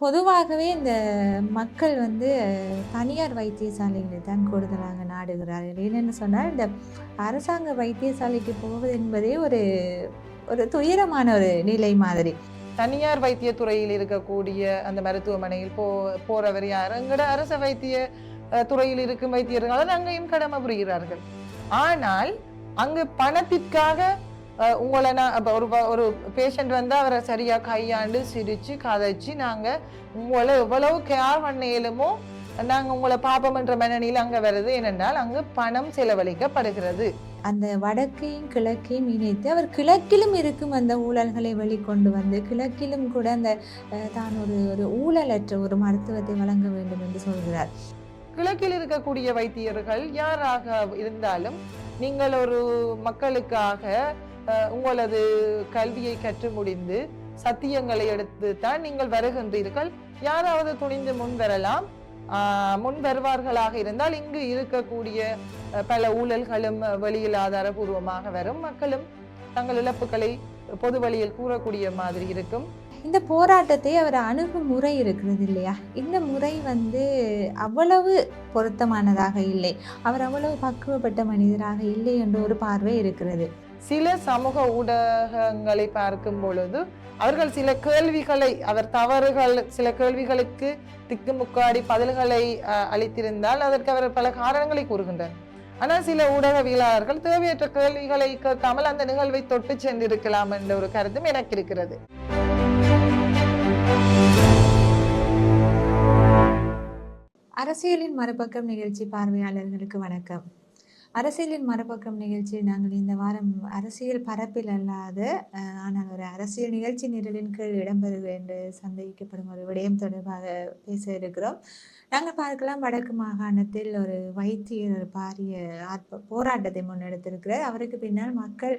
பொதுவாகவே இந்த மக்கள் வந்து தனியார் வைத்தியசாலைகளை தான் கூடுதலாக நாடுகிறார்கள். ஏனென்னு சொன்னால், இந்த அரசாங்க வைத்தியசாலைக்கு போவது என்பதே ஒரு ஒரு துயரமான ஒரு நிலை மாதிரி. தனியார் வைத்தியத்துறையில் இருக்கக்கூடிய அந்த மருத்துவமனையில் போறவர் யார்? எங்கட அரச வைத்திய துறையில் இருக்கும் வைத்தியர்கள் அங்கேயும் கடமை புரிகிறார்கள். ஆனால் அங்கு பணத்திற்காக உங்களை ஒரு பேஷண்ட் வந்து அவரை சரியா கையாண்டு சிரிச்சு கதைச்சு நாங்க உங்களை எவ்வளவு கேர் பண்ண இயலுமோ நாங்க உங்களை பாப்போம்ன்ற மனநிலையில் அங்க வருது. ஏனென்றால் அங்கு பணம் செலவழிக்கப்படுகிறது. அந்த வடக்கையும் கிழக்கையும் இணைத்து அவர் கிழக்கிலும் இருக்கும் அந்த ஊழல்களை வெளிக்கொண்டு வந்து கிழக்கிலும் கூட அந்த தான் ஒரு ஊழலற்ற ஒரு மருத்துவத்தை வழங்க வேண்டும் என்று சொல்கிறார். கிழக்கில் இருக்கக்கூடிய வைத்தியர்கள் யாராக இருந்தாலும் நீங்கள் ஒரு மக்களுக்காக உங்களது கல்வியை கற்று முடிந்து சத்தியங்களை எடுத்து தான் நீங்கள் வருகின்றீர்கள். யாராவது துணிந்து முன் வரலாம். முன் வருவார்களாக இருந்தால் இங்கு இருக்கக்கூடிய பல ஊழல்களும் வெளியில் ஆதாரபூர்வமாக வரும். மக்களும் தங்கள் இழப்புகளை பொது வழியில் கூறக்கூடிய மாதிரி இருக்கும். இந்த போராட்டத்தை அவர் அணுகும் முறை இருக்கிறது இல்லையா, இந்த முறை வந்து அவ்வளவு பொருத்தமானதாக இல்லை. அவர் அவ்வளவு பக்குவப்பட்ட மனிதராக இல்லை என்ற ஒரு பார்வை இருக்கிறது. சில சமூக ஊடகங்களை பார்க்கும் பொழுது அவர்கள் சில கேள்விகளை சில கேள்விகளுக்கு திக்குமுக்காடி பதில்களை அளித்திருந்தால் அதற்கு அவர் பல காரணங்களை கூறுகின்றனர். ஆனால் சில ஊடகவியலாளர்கள் தேவையற்ற கேள்விகளை கேட்காமல் அந்த நிகழ்வை தொட்டு சென்றிருக்கலாம் என்ற ஒரு கருத்தும் எனக்கு இருக்கிறது. அரசியலின் மறுபக்கம் நிகழ்ச்சி பார்வையாளர்களுக்கு வணக்கம். அரசியலின் மறுபக்கம் நிகழ்ச்சியில் நாங்கள் இந்த வாரம் அரசியல் பரப்பில் அல்லாத ஆனால் ஒரு அரசியல் நிகழ்ச்சி நிரலின் கீழ் இடம்பெறுகிறது என்று சந்தேகிக்கப்படும் ஒரு விடயம் தொடர்பாக பேச இருக்கிறோம். நாங்கள் பார்க்கலாம், வடக்கு மாகாணத்தில் ஒரு வைத்தியர் ஒரு பாரிய போராட்டத்தை முன்னெடுத்திருக்கிறார். அவருக்கு பின்னால் மக்கள்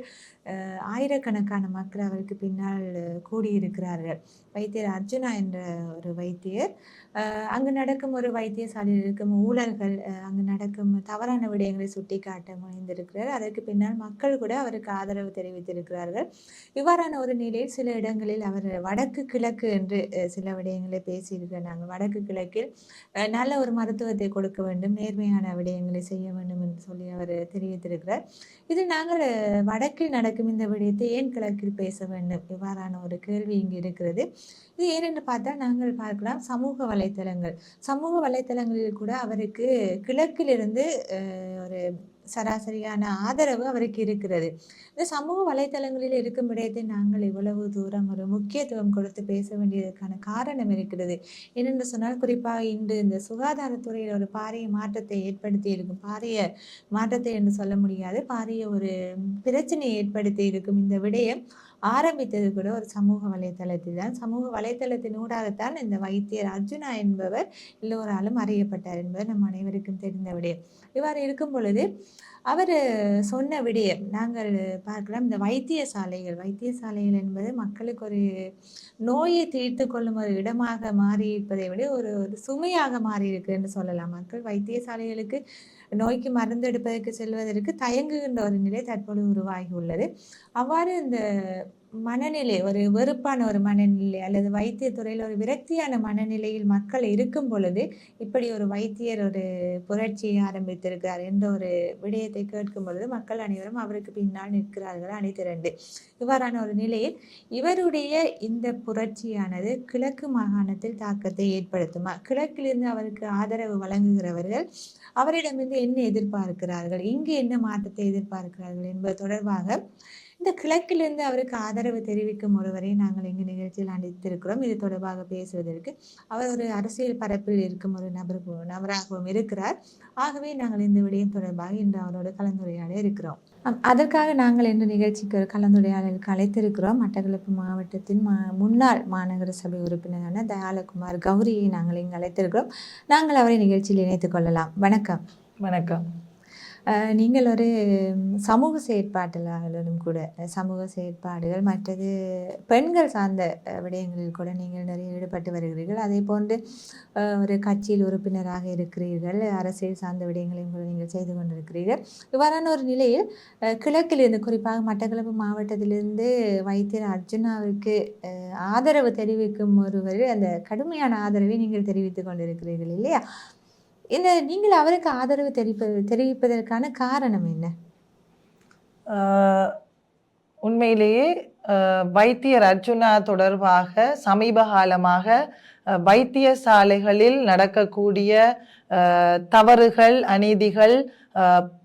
ஆயிரக்கணக்கான மக்கள் அவருக்கு பின்னால் கூடியிருக்கிறார்கள். வைத்தியர் அர்ஜுனா என்ற ஒரு வைத்தியர் அங்கு நடக்கும் ஒரு வைத்தியசாலையில் இருக்கும் ஊழல்கள், அங்கு நடக்கும் தவறான விடயங்களை சுட்டி காட்ட முனைந்திருக்கிறார். அதற்கு பின்னால் மக்கள் கூட அவருக்கு ஆதரவு தெரிவித்திருக்கிறார்கள். இவ்வாறான ஒரு நிலையில் சில இடங்களில் அவர் வடக்கு கிழக்கு என்று சில விடயங்களை பேசியிருக்கிறார். நாங்கள் வடக்கு கிழக்கில் நல்ல ஒரு மருத்துவத்தை கொடுக்க வேண்டும், நேர்மையான விடயங்களை செய்ய வேண்டும் என்று சொல்லி அவர் தெரிவித்திருக்கிறார். இது நாங்கள் வடக்கில் நடக்கும் இந்த விடயத்தை ஏன் கிழக்கில் பேச வேண்டும், இவ்வாறான ஒரு கேள்வி இங்கு இருக்கிறது. இது ஏனென்று பார்த்தால் நாங்கள் பார்க்கலாம், சமூக வலைத்தளங்களில் கூட அவருக்கு கிழக்கிலிருந்து ஒரு சராசரியான ஆதரவு அவருக்கு இருக்கிறது. இந்த சமூக வலைத்தளங்களில் இருக்கும் விடயத்தை நாங்கள் இவ்வளவு தூரம் ஒரு முக்கியத்துவம் கொடுத்து பேச வேண்டியதற்கான காரணம் இருக்கிறது. என்னென்று சொன்னால், குறிப்பாக இன்று இந்த சுகாதாரத்துறையில் ஒரு பாரிய மாற்றத்தை ஏற்படுத்தி இருக்கும், பாரிய மாற்றத்தை என்று சொல்ல முடியாது, பாரிய ஒரு பிரச்சனையை ஏற்படுத்தி இருக்கும் இந்த விடயம் ஆரம்பித்தது கூட ஒரு சமூக வலைத்தளத்தில் தான். சமூக வலைத்தளத்தின் ஊடாகத்தான் இந்த வைத்தியர் அர்ஜுனா என்பவர் எல்லோராலும் அறியப்பட்டார் என்பது நம் அனைவருக்கும் தெரிந்த விடயம். இவ்வாறு இருக்கும் பொழுது அவர் சொன்ன விடயம் நாங்கள் பார்க்கலாம், இந்த வைத்தியசாலைகள் என்பது மக்களுக்கு ஒரு நோயை தீர்த்து கொள்ளும் ஒரு இடமாக மாறி இருப்பதை விட ஒரு சுமையாக மாறி இருக்கு என்று சொல்லலாம். மக்கள் வைத்தியசாலைகளுக்கு நோய்க்கு மருந்து எடுப்பதற்கு செல்வதற்கு தயங்குகின்ற ஒரு நிலை தற்போது உருவாகி உள்ளது. அவ்வாறு இந்த மனநிலை, ஒரு வெறுப்பான ஒரு மனநிலை அல்லது வைத்தியத்துறையில் ஒரு விரக்தியான மனநிலையில் மக்கள் இருக்கும் பொழுது இப்படி ஒரு வைத்தியர் ஒரு புரட்சியை ஆரம்பித்திருக்கிறார் என்ற ஒரு விடயத்தை கேட்கும் பொழுது மக்கள் அனைவரும் அவருக்கு பின்னால் நிற்கிறார்கள் அணிதிரண்டு. இவ்வாறான ஒரு நிலையில் இவருடைய இந்த புரட்சியானது கிழக்கு மாகாணத்தில் தாக்கத்தை ஏற்படுத்துமா, கிழக்கிலிருந்து அவருக்கு ஆதரவு வழங்குகிறவர்கள் அவரிடமிருந்து என்ன எதிர்பார்க்கிறார்கள், இங்கு என்ன மாற்றத்தை எதிர்பார்க்கிறார்கள் என்பது தொடர்பாக இந்த கிழக்கிலிருந்து அவருக்கு ஆதரவு தெரிவிக்கும் ஒருவரை நாங்கள் இங்கு நிகழ்ச்சியில் அழைத்திருக்கிறோம். இது தொடர்பாக பேசுவதற்கு அவர் ஒரு அரசியல் பரப்பில் இருக்கும் ஒரு நபராகவும் இருக்கிறார். ஆகவே நாங்கள் இந்த விடயம் தொடர்பாக இன்று அவரோடு கலந்துரையாட இருக்கிறோம். அதற்காக நாங்கள் இந்த நிகழ்ச்சிக்கு ஒரு கலந்துரையாடலுக்கு அழைத்திருக்கிறோம் மட்டக்களப்பு மாவட்டத்தின் முன்னாள் மாநகர சபை உறுப்பினரான தயாலகுமார் கௌரியை நாங்கள் இங்கு அழைத்திருக்கிறோம். நாங்கள் அவரை நிகழ்ச்சியில் இணைத்துக் கொள்ளலாம். வணக்கம். வணக்கம். நீங்கள் ஒரு சமூக செயற்பாட்டாளரும் கூட. சமூக செயற்பாடுகள் மற்றது பெண்கள் சார்ந்த விடயங்களில் கூட நீங்கள் நிறைய ஈடுபட்டு வருகிறீர்கள். அதேபோன்று ஒரு கட்சியில் உறுப்பினராக இருக்கிறீர்கள். அரசியல் சார்ந்த விடயங்களையும் கூட நீங்கள் செய்து கொண்டிருக்கிறீர்கள். இவ்வாறான ஒரு நிலையில் கிழக்கிலிருந்து குறிப்பாக மட்டக்களப்பு மாவட்டத்திலிருந்து வைத்தியர் அர்ஜுனாவுக்கு ஆதரவு தெரிவிக்கும் ஒருவர் அந்த கடுமையான ஆதரவை நீங்கள் தெரிவித்துக் கொண்டிருக்கிறீர்கள் இல்லையா? நீங்கள் அவருக்கு ஆதரவு தெரிவிப்பதற்கான காரணம் என்ன? உண்மையிலேயே வைத்தியர் அர்ஜுனா தொடர்பாக சமீப காலமாக வைத்தியசாலைகளில் நடக்கக்கூடிய தவறுகள், அநீதிகள்,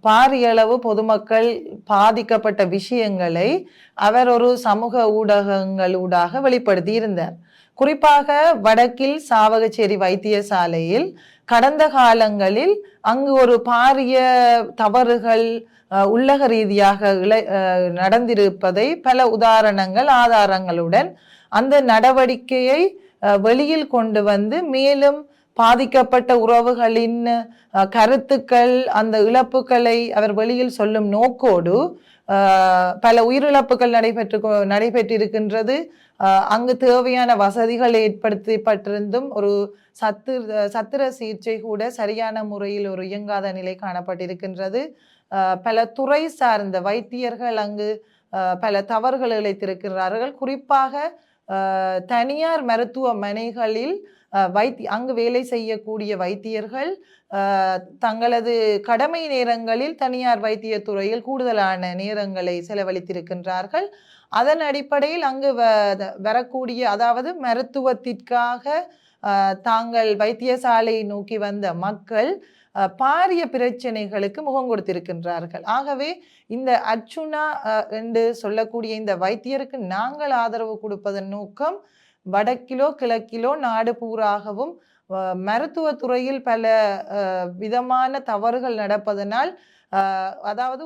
பாரியளவு பொதுமக்கள் பாதிக்கப்பட்ட விஷயங்களை அவர் ஒரு சமூக ஊடகங்களூடாக வெளிப்படுத்தி இருந்தார். குறிப்பாக வடக்கில் சாவகச்சேரி வைத்தியசாலையில் கடந்த காலங்களில் அங்கு ஒரு பாரிய தவறுகள் உள்ளக ரீதியாக நடந்திருப்பதை பல உதாரணங்கள், ஆதாரங்களுடன் அந்த நடவடிக்கையை வெளியில் கொண்டு வந்து மேலும் பாதிக்கப்பட்ட உறவுகளின் கருத்துக்கள், அந்த இழப்புகளை அவர் வெளியில் சொல்லும் நோக்கோடு பல உயிரிழப்புகள் நடைபெற்றிருக்கின்றது. அங்கு தேவையான வசதிகள் ஏற்படுத்தப்பட்டிருந்தும் ஒரு சத்திர சிகிச்சை கூட சரியான முறையில் ஒரு இயங்காத நிலை காணப்பட்டிருக்கின்றது. பல துறை சார்ந்த வைத்தியர்கள் அங்கு பல தவறுகள் இழைத்திருக்கிறார்கள். குறிப்பாக தனியார் மருத்துவமனைகளில் அங்கு வேலை செய்யக்கூடிய வைத்தியர்கள் தங்களது கடமை நேரங்களில் தனியார் வைத்தியத்துறையில் கூடுதலான நேரங்களை செலவழித்திருக்கின்றார்கள். அதன் அடிப்படையில் அங்கு வரக்கூடிய, அதாவது மருத்துவத்திற்காக தாங்கள் வைத்தியசாலையை நோக்கி வந்த மக்கள் பாரிய பிரச்சனைகளுக்கு முகம் கொடுத்திருக்கின்றார்கள். ஆகவே இந்த அர்ஜுனா என்று சொல்லக்கூடிய இந்த வைத்தியருக்கு நாங்கள் ஆதரவு கொடுப்பதன் நோக்கம் வடக்கிலோ கிழக்கிலோ நாடு பூராகவும் மருத்துவத்துறையில் பல விதமான தவறுகள் நடப்பதனால், அதாவது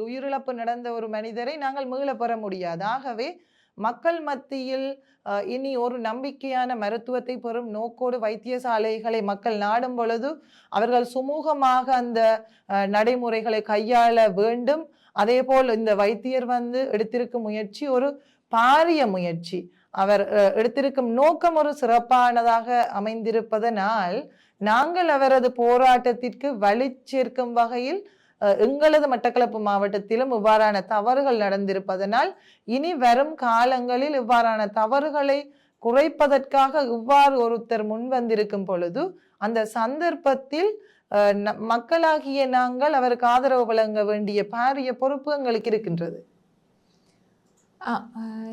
உயிரிழப்பு நடந்த ஒரு மனிதரை நாங்கள் மீள பெற முடியாது. ஆகவே மக்கள் மத்தியில் இனி ஒரு நம்பிக்கையான மருத்துவத்தை பெறும் நோக்கோடு வைத்தியசாலைகளை மக்கள் நாடும் பொழுது அவர்கள் சுமூகமாக அந்த நடைமுறைகளை கையாள வேண்டும். அதே போல் இந்த வைத்தியர் எடுத்திருக்கும் முயற்சி ஒரு பாரிய முயற்சி. அவர் எடுத்திருக்கும் நோக்கம் ஒரு சிறப்பானதாக அமைந்திருப்பதனால் நாங்கள் அவரது போராட்டத்திற்கு வலி சேர்க்கும் வகையில் எங்களது மட்டக்களப்பு மாவட்டத்திலும் இவ்வாறான தவறுகள் நடந்திருப்பதனால் இனி வரும் காலங்களில் இவ்வாறான தவறுகளை குறைப்பதற்காக இவ்வாறு ஒருத்தர் முன்வந்திருக்கும் பொழுது அந்த சந்தர்ப்பத்தில் மக்களாகிய நாங்கள் அவருக்கு ஆதரவு வழங்க வேண்டிய பாரிய பொறுப்பு எங்களுக்கு இருக்கின்றது.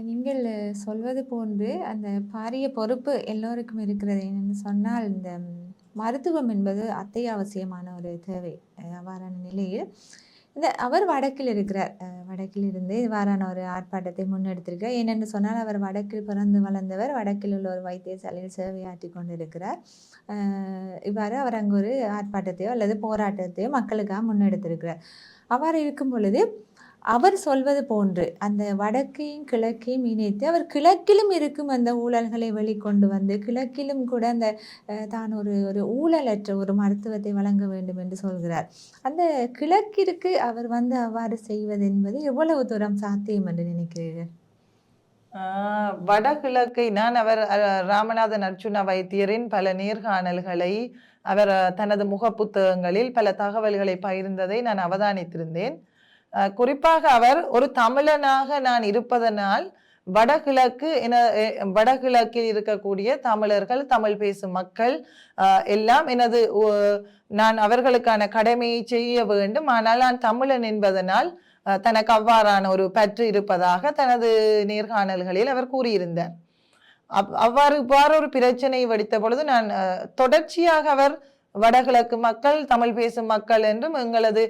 நீங்கள் சொல்வது போன்று அந்த பாரிய பொறுப்பு எல்லோருக்கும் இருக்கிறது. என்னென்னு சொன்னால், இந்த மருத்துவம் என்பது அத்தியாவசியமான ஒரு தேவை. அவ்வாறான நிலையில் அவர் வடக்கில் இருக்கிறார். வடக்கில் இருந்து இவ்வாறான ஒரு ஆர்ப்பாட்டத்தை முன்னெடுத்திருக்கிறார். ஏனென்று சொன்னால், அவர் வடக்கில் பிறந்து வளர்ந்தவர். வடக்கில் உள்ள ஒரு வைத்தியசாலையில் சேவையாற்றி கொண்டிருக்கிறார். இவ்வாறு அவர் அங்கு ஒரு ஆர்ப்பாட்டத்தையோ அல்லது போராட்டத்தையோ மக்களுக்காக முன்னெடுத்திருக்கிறார். அவ்வாறு இருக்கும் பொழுது அவர் சொல்வது போன்று அந்த வடக்கையும் கிழக்கையும் இணைத்து அவர் கிழக்கிலும் இருக்கும் அந்த ஊழல்களை வெளிக்கொண்டு வந்து கிழக்கிலும் கூட அந்த தான் ஒரு ஊழலற்ற ஒரு மருத்துவத்தை வழங்க வேண்டும் என்று சொல்கிறார். அந்த கிழக்கிற்கு அவர் அவ்வாறு செய்வது என்பது எவ்வளவு தூரம் சாத்தியம் என்று நினைக்கிறீர்கள்? வடகிழக்கை அவர் ராமநாதன் அர்ஜுனா வைத்தியரின் பல நேர்காணல்களை அவர் தனது முக புத்தகங்களில் பல தகவல்களை பகிர்ந்ததை நான் அவதானித்திருந்தேன். குறிப்பாக அவர் ஒரு தமிழனாக நான் இருப்பதனால் வடகிழக்கில் இருக்கக்கூடிய தமிழர்கள், தமிழ் பேசும் மக்கள் எல்லாம் நான் அவர்களுக்கான கடமையை செய்ய வேண்டும். ஆனால் நான் தமிழன் என்பதனால் தனக்கு அவ்வாறான ஒரு பற்று இருப்பதாக தனது நேர்காணல்களில் அவர் கூறியிருந்தார். அவ்வாறு ஒரு பிரச்சனை வெடித்த பொழுது நான் தொடர்ச்சியாக அவர் வடகிழக்கு மக்கள், தமிழ் பேசும் மக்கள் என்றும் எங்களது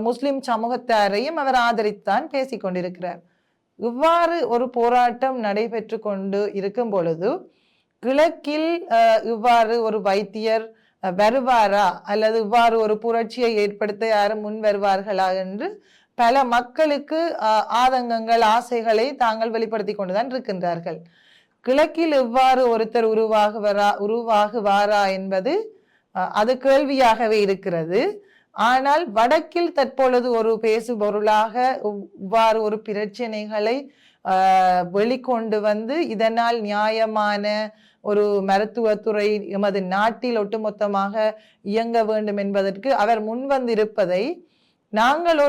முஸ்லிம் சமூகத்தாரையும் அவர் ஆதரித்தான் பேசிக் கொண்டிருக்கிறார். இவ்வாறு ஒரு போராட்டம் நடைபெற்று கொண்டு இருக்கும் பொழுது கிழக்கில் இவ்வாறு ஒரு வைத்தியர் வருவாரா அல்லது இவ்வாறு ஒரு புரட்சியை ஏற்படுத்த யாரும் முன் வருவார்களா என்று பல மக்களுக்கு ஆதங்கங்கள், ஆசைகளை தாங்கள் வெளிப்படுத்தி கொண்டுதான் இருக்கின்றார்கள். கிழக்கில் இவ்வாறு ஒருத்தர் உருவாகுவாரா என்பது அது கேள்வியாகவே இருக்கிறது. ஆனால் வடக்கில் தற்பொழுது ஒரு பேசு பொருளாக இவ்வாறு ஒரு பிரச்சனைகளை வெளிக்கொண்டு வந்து இதனால் நியாயமான ஒரு மருத்துவத்துறை எமது நாட்டில் ஒட்டுமொத்தமாக இயங்க வேண்டும் என்பதற்கு அவர் முன்வந்திருப்பதை நாங்கள்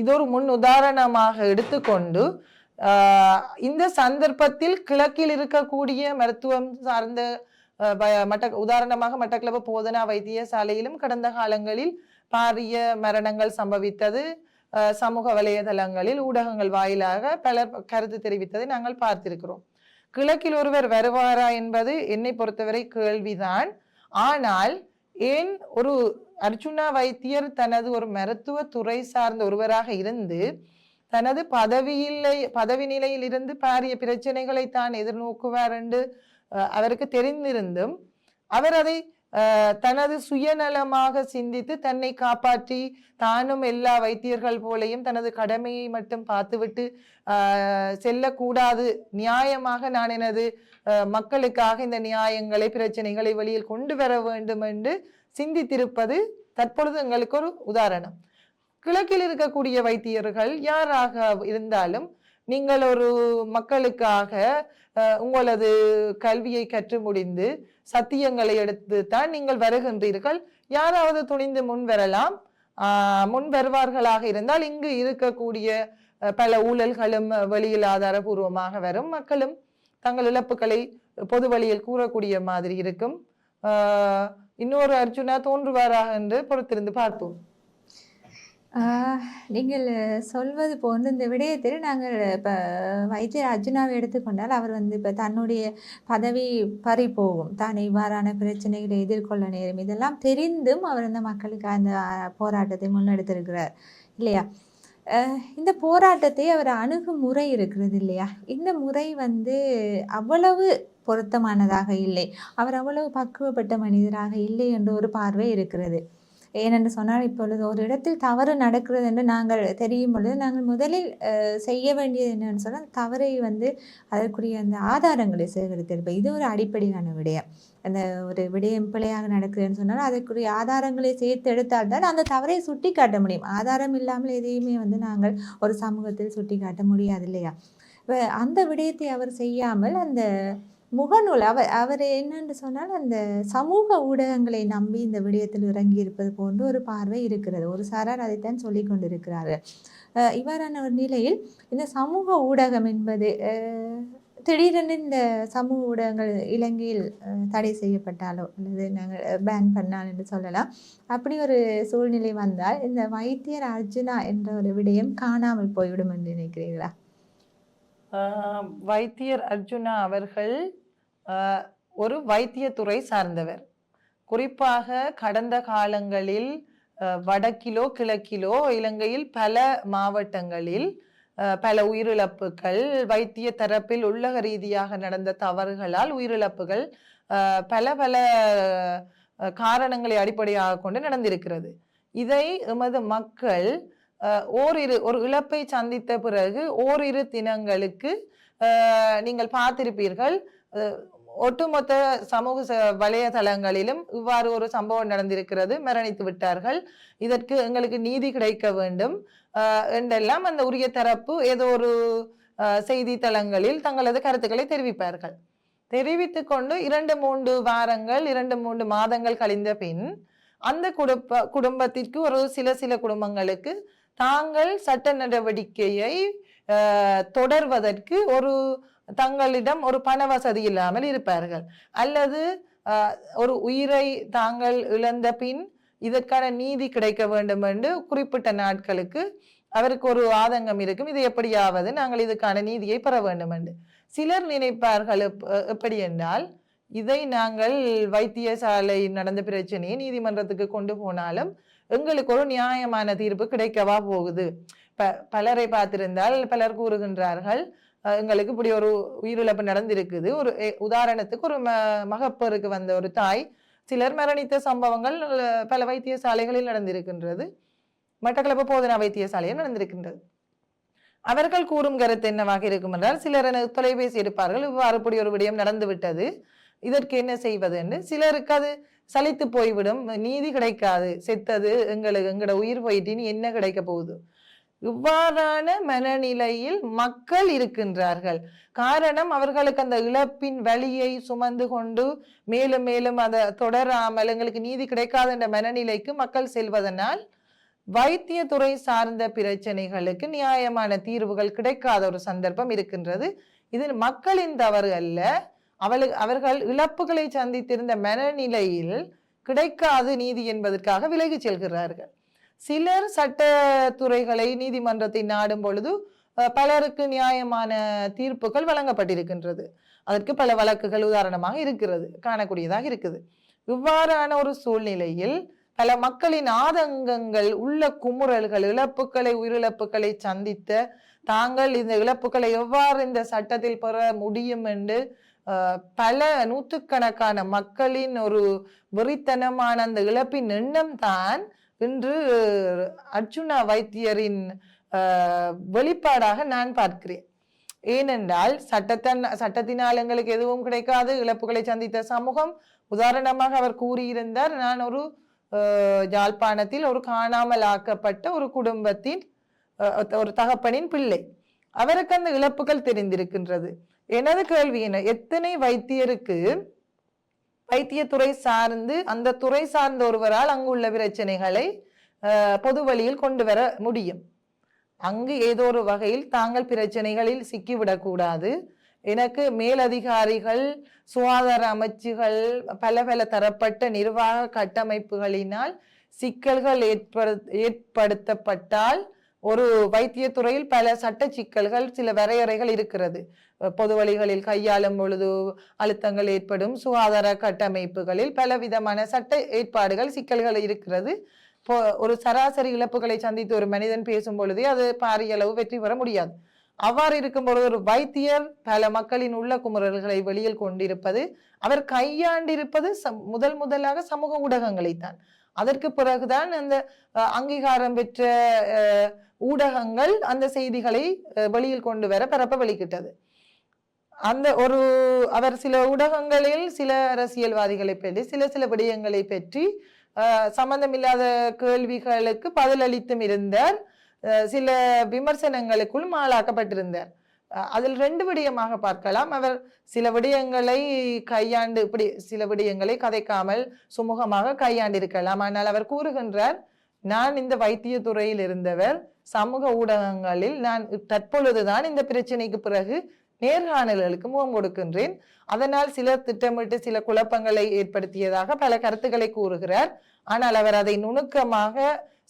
இதொரு முன் உதாரணமாக எடுத்துக்கொண்டு இந்த சந்தர்ப்பத்தில் கிழக்கில் இருக்கக்கூடிய மருத்துவம் சார்ந்த உதாரணமாக மட்டக்களப்பு போதனா வைத்தியசாலையிலும் கடந்த காலங்களில் பாரிய மரணங்கள் சம்பவித்தது. சமூக வலைதளங்களில் ஊடகங்கள் வாயிலாக பலர் கருத்து தெரிவித்ததை நாங்கள் பார்த்திருக்கிறோம். கிழக்கில் ஒருவர் வருவாரா என்பது என்னை பொறுத்தவரை கேள்விதான். ஆனால் ஏன் ஒரு அர்ச்சுனா வைத்தியர் தனது ஒரு மருத்துவ துறை சார்ந்த ஒருவராக இருந்து தனது பதவி நிலையில் இருந்து பாரிய பிரச்சனைகளை தான் எதிர்நோக்குவார் என்று அவருக்கு தெரிந்திருந்தும் அவர் அதை தனது சுயநலமாக சிந்தித்து தன்னை காப்பாற்றி தானும் எல்லா வைத்தியர்கள் போலையும் தனது கடமையை மட்டும் பார்த்துவிட்டு செல்லக்கூடாது, நியாயமாக நான் எனது மக்களுக்காக இந்த நியாயங்களை பிரச்சனைகளை வெளியில் கொண்டு வர வேண்டும் என்று சிந்தித்திருப்பது தற்பொழுது எங்களுக்கு ஒரு உதாரணம். கிழக்கில் இருக்கக்கூடிய வைத்தியர்கள் யாராக இருந்தாலும் நீங்கள் ஒரு மக்களுக்காக உங்களது கல்வியை கற்று முடிந்து சத்தியங்களை எடுத்து தான் நீங்கள் வருகின்றீர்கள். யாராவது துணிந்து முன் வரலாம், முன் வருவார்களாக இருந்தால் இங்கு இருக்கக்கூடிய பல ஊழல்களும் வெளியில் ஆதாரபூர்வமாக வரும், மக்களும் தங்கள் இழப்புகளை பொது வழியில் கூறக்கூடிய மாதிரி இருக்கும். இன்னொரு அர்ச்சுனா தோன்றுவாராக என்று பொறுத்திருந்து பார்ப்போம். நீங்கள் சொல்வது போன்று இந்த விடயத்தில் நாங்கள் இப்போ வைத்தியர் அர்ஜுனாவை எடுத்துக்கொண்டால் அவர் இப்போ தன்னுடைய பதவி பறி போகும், தான் இவ்வாறான பிரச்சனைகளை எதிர்கொள்ள நேரும், இதெல்லாம் தெரிந்தும் அவர் இந்த மக்களுக்கு அந்த போராட்டத்தை முன்னெடுத்திருக்கிறார் இல்லையா? இந்த போராட்டத்தை அவர் அணுகுமுறை இருக்கிறது இல்லையா? இந்த முறை அவ்வளவு பொருத்தமானதாக இல்லை, அவர் அவ்வளவு பக்குவப்பட்ட மனிதராக இல்லை என்ற ஒரு பார்வை இருக்கிறது. ஏனென்று சொன்னால் இப்பொழுது ஒரு இடத்தில் தவறு நடக்கிறது என்று நாங்கள் தெரியும் பொழுது நாங்கள் முதலில் செய்ய வேண்டியது என்னன்னு சொன்னால் தவறை அதற்குரிய அந்த ஆதாரங்களை சேகரித்திருப்போம். இது ஒரு அடிப்படையான விடயம். அந்த ஒரு விடயம் பிழையாக நடக்குதுன்னு சொன்னால் அதற்குரிய ஆதாரங்களை சேர்த்து எடுத்தால்தான் அந்த தவறை சுட்டி காட்ட முடியும். ஆதாரம் இல்லாமல் எதையுமே நாங்கள் ஒரு சமூகத்தில் சுட்டி காட்ட முடியாது இல்லையா? அந்த விடயத்தை அவர் செய்யாமல் அந்த முகநூல் அவர் என்னென்று சொன்னால் அந்த சமூக ஊடகங்களை நம்பி இந்த விடயத்தில் இறங்கி இருப்பது போன்ற ஒரு பார்வை இருக்கிறது. ஒரு சாரார் அதைத்தான் சொல்லி கொண்டிருக்கிறார்கள். இவ்வாறான ஒரு நிலையில் இந்த சமூக ஊடகம் என்பது திடீரென்று இந்த சமூக ஊடகங்கள் இலங்கையில் தடை செய்யப்பட்டாலோ அல்லது நாங்கள் பேன் பண்ணால் என்று சொல்லலாம், அப்படி ஒரு சூழ்நிலை வந்தால் இந்த வைத்தியர் அர்ஜுனா என்ற ஒரு விடயம் காணாமல் போய்விடும் என்று நினைக்கிறீர்களா? வைத்தியர் அர்ஜுனா அவர்கள் ஒரு வைத்தியத்துறை சார்ந்தவர். குறிப்பாக கடந்த காலங்களில் வடக்கிலோ கிழக்கிலோ இலங்கையில் பல மாவட்டங்களில் பல உயிரிழப்புகள் வைத்திய தரப்பில் உள்ளக ரீதியாக நடந்த தவறுகளால் உயிரிழப்புகள் பல பல காரணங்களை அடிப்படையாக கொண்டு நடந்திருக்கிறது. இதை எமது மக்கள் ஒரு இழப்பை சந்தித்த பிறகு ஓரிரு தினங்களுக்கு நீங்கள் பார்த்திருப்பீர்கள், ஒட்டுமொத்த சமூக வலைதளங்களிலும் இவ்வாறு ஒரு சம்பவம் நடந்திருக்கிறது, மரணித்து விட்டார்கள், இதற்கு எங்களுக்கு நீதி கிடைக்க வேண்டும் என்றெல்லாம் அந்த உரிய தரப்பு ஏதோ ஒரு செய்தி தளங்களில் தங்களது கருத்துக்களை தெரிவிப்பார்கள். தெரிவித்து கொண்டு 2-3 வாரங்கள் 2-3 மாதங்கள் கழிந்த பின் அந்த குடும்பத்திற்கு ஒரு சில குடும்பங்களுக்கு தாங்கள் சட்ட நடவடிக்கையை தொடர்வதற்கு தங்களிடம் ஒரு பண வசதி இல்லாமல் இருப்பார்கள், அல்லது ஒரு உயிரை தாங்கள் இழந்த பின் இதற்கான நீதி கிடைக்க வேண்டும் என்று குறிப்பிட்ட நாட்களுக்கு அவருக்கு ஒரு ஆதங்கம் இருக்கும், இது எப்படியாவது நாங்கள் இதுக்கான நீதியை பெற வேண்டும் என்று. சிலர் நினைப்பார்கள் எப்படி என்றால், இதை நாங்கள் வைத்தியசாலை நடந்த பிரச்சனையை நீதிமன்றத்துக்கு கொண்டு போனாலும் எங்களுக்கு ஒரு நியாயமான தீர்ப்பு கிடைக்கவா போகுது. பலரை பார்த்திருந்தால் பலர் கூறுகின்றார்கள், எங்களுக்கு இப்படி ஒரு உயிரிழப்பு நடந்திருக்குது, ஒரு உதாரணத்துக்கு ஒரு மகப்பேறுக்கு வந்த ஒரு தாய், சிலர் மரணித்த சம்பவங்கள் பல வைத்தியசாலைகளில் நடந்திருக்கின்றது, மட்டக்களப்பு போதனா வைத்தியசாலையில் நடந்திருக்கின்றது. அவர்கள் கூறும் கருத்து என்னவாக இருக்கும் என்றால், சிலர் தொலைபேசி எடுப்பார்கள், இவ்வாறு இப்படி ஒரு விடயம் நடந்து விட்டது, இதற்கு என்ன செய்வது என்று சிலருக்கு அது சலித்து போய்விடும். நீதி கிடைக்காது, செத்தது எங்களோட உயிர் போயிட்டு இனி என்ன கிடைக்க போகுது. இவ்வாறான மனநிலையில் மக்கள் இருக்கின்றார்கள். காரணம், அவர்களுக்கு அந்த இழப்பின் வலியை சுமந்து கொண்டு மேலும் மேலும் அதை தொடராமல் எங்களுக்கு நீதி கிடைக்காத என்ற மனநிலைக்கு மக்கள் செல்வதனால் வைத்தியத்துறை சார்ந்த பிரச்சனைகளுக்கு நியாயமான தீர்வுகள் கிடைக்காத ஒரு சந்தர்ப்பம் இருக்கின்றது. இது மக்களின் தவறு அல்ல. அவர்கள் இழப்புகளை சந்தித்திருந்த மனநிலையில் கிடைக்காது நீதி என்பதற்காக விலகி செல்கிறார்கள். சிலர் சட்டத்துறைகளை நீதிமன்றத்தை நாடும் பொழுது பலருக்கு நியாயமான தீர்ப்புகள் வழங்கப்பட்டிருக்கின்றது. அதற்கு பல வழக்குகள் உதாரணமாக இருக்கிறது, காணக்கூடியதாக இருக்குது. இவ்வாறான ஒரு சூழ்நிலையில் பல மக்களின் ஆதங்கங்கள், உள்ள குமுறல்கள், இழப்புகளை, உயிரிழப்புகளை சந்தித்த தாங்கள் இந்த இழப்புகளை எவ்வாறு இந்த சட்டத்தில் பெற முடியும் என்று பல நூற்றுக்கணக்கான மக்களின் ஒரு வெறித்தனமான அந்த இழப்பின் எண்ணம் தான் இன்று அர்ச்சுனா வைத்தியரின் வெளிப்பாடாக நான் பார்க்கிறேன். ஏனென்றால் சட்டத்தினால் எங்களுக்கு எதுவும் கிடைக்காது, இழப்புகளை சந்தித்த சமூகம். உதாரணமாக அவர் கூறியிருந்தார், நான் ஒரு யாழ்ப்பாணத்தில் ஒரு காணாமல் ஆக்கப்பட்ட ஒரு குடும்பத்தின் ஒரு தகப்பனின் பிள்ளை. அவருக்கு அந்த இழப்புகள் தெரிந்திருக்கின்றது. எனது கேள்வி என்ன, எத்தனை வைத்தியருக்கு வைத்தியத்துறை சார்ந்து அந்த துறை சார்ந்த ஒருவரால் அங்குள்ள பிரச்சனைகளை பொது வழியில் கொண்டு வர முடியும்? அங்கு ஏதோ ஒரு வகையில் தாங்கள் பிரச்சனைகளில் சிக்கிவிடக்கூடாது. எனக்கு மேலதிகாரிகள், சுகாதார அமைச்சுகள், பல பல தரப்பட்ட நிர்வாக கட்டமைப்புகளினால் சிக்கல்கள் ஏற்படுத்தப்பட்டால் ஒரு வைத்தியத்துறையில் பல சட்ட சிக்கல்கள், சில வரையறைகள் இருக்கிறது. பொது வழிகளில் கையாளும் பொழுது அழுத்தங்கள் ஏற்படும். சுகாதார கட்டமைப்புகளில் பல விதமான சட்ட ஏற்பாடுகள், சிக்கல்கள் இருக்கிறது. ஒரு சராசரி இழப்புகளை சந்தித்து ஒரு மனிதன் பேசும் பொழுதே அது பாரிய அளவு வெற்றி பெற முடியாது. அவ்வாறு இருக்கும் பொழுது ஒரு வைத்தியர் பல மக்களின் உள்ள குமுறல்களை வெளியில் கொண்டிருப்பது, அவர் கையாண்டிருப்பது முதலாக சமூக ஊடகங்களைத்தான். அதற்கு பிறகுதான் அந்த அங்கீகாரம் பெற்ற ஊடகங்கள் அந்த செய்திகளை வெளியில் கொண்டு வர பரப்ப வெளிக்கிட்டது. அந்த அவர் சில ஊடகங்களில் சில அரசியல்வாதிகளை பற்றி சில விடயங்களை பற்றி சம்பந்தமில்லாத கேள்விகளுக்கு பதிலளித்தும் இருந்தார். சில விமர்சனங்களுக்குள் ஆளாக்கப்பட்டிருந்தார். அதில் 2 விடயமாக பார்க்கலாம். அவர் சில விடயங்களை கையாண்டு, இப்படி சில விடயங்களை கதைக்காமல் சுமூகமாக கையாண்டிருக்கலாம். ஆனால் அவர் கூறுகின்றார், நான் இந்த வைத்தியத்துறையில் இருந்தவர், சமூக ஊடகங்களில் நான் தற்பொழுதுதான் இந்த பிரச்சனைக்கு பிறகு நேர்காணல்களுக்கு முகம் கொடுக்கின்றேன். அதனால் சிலர் திட்டமிட்டு சில குழப்பங்களை ஏற்படுத்தியதாக பல கருத்துக்களை கூறுகிறார். ஆனால் அவர் அதை நுணுக்கமாக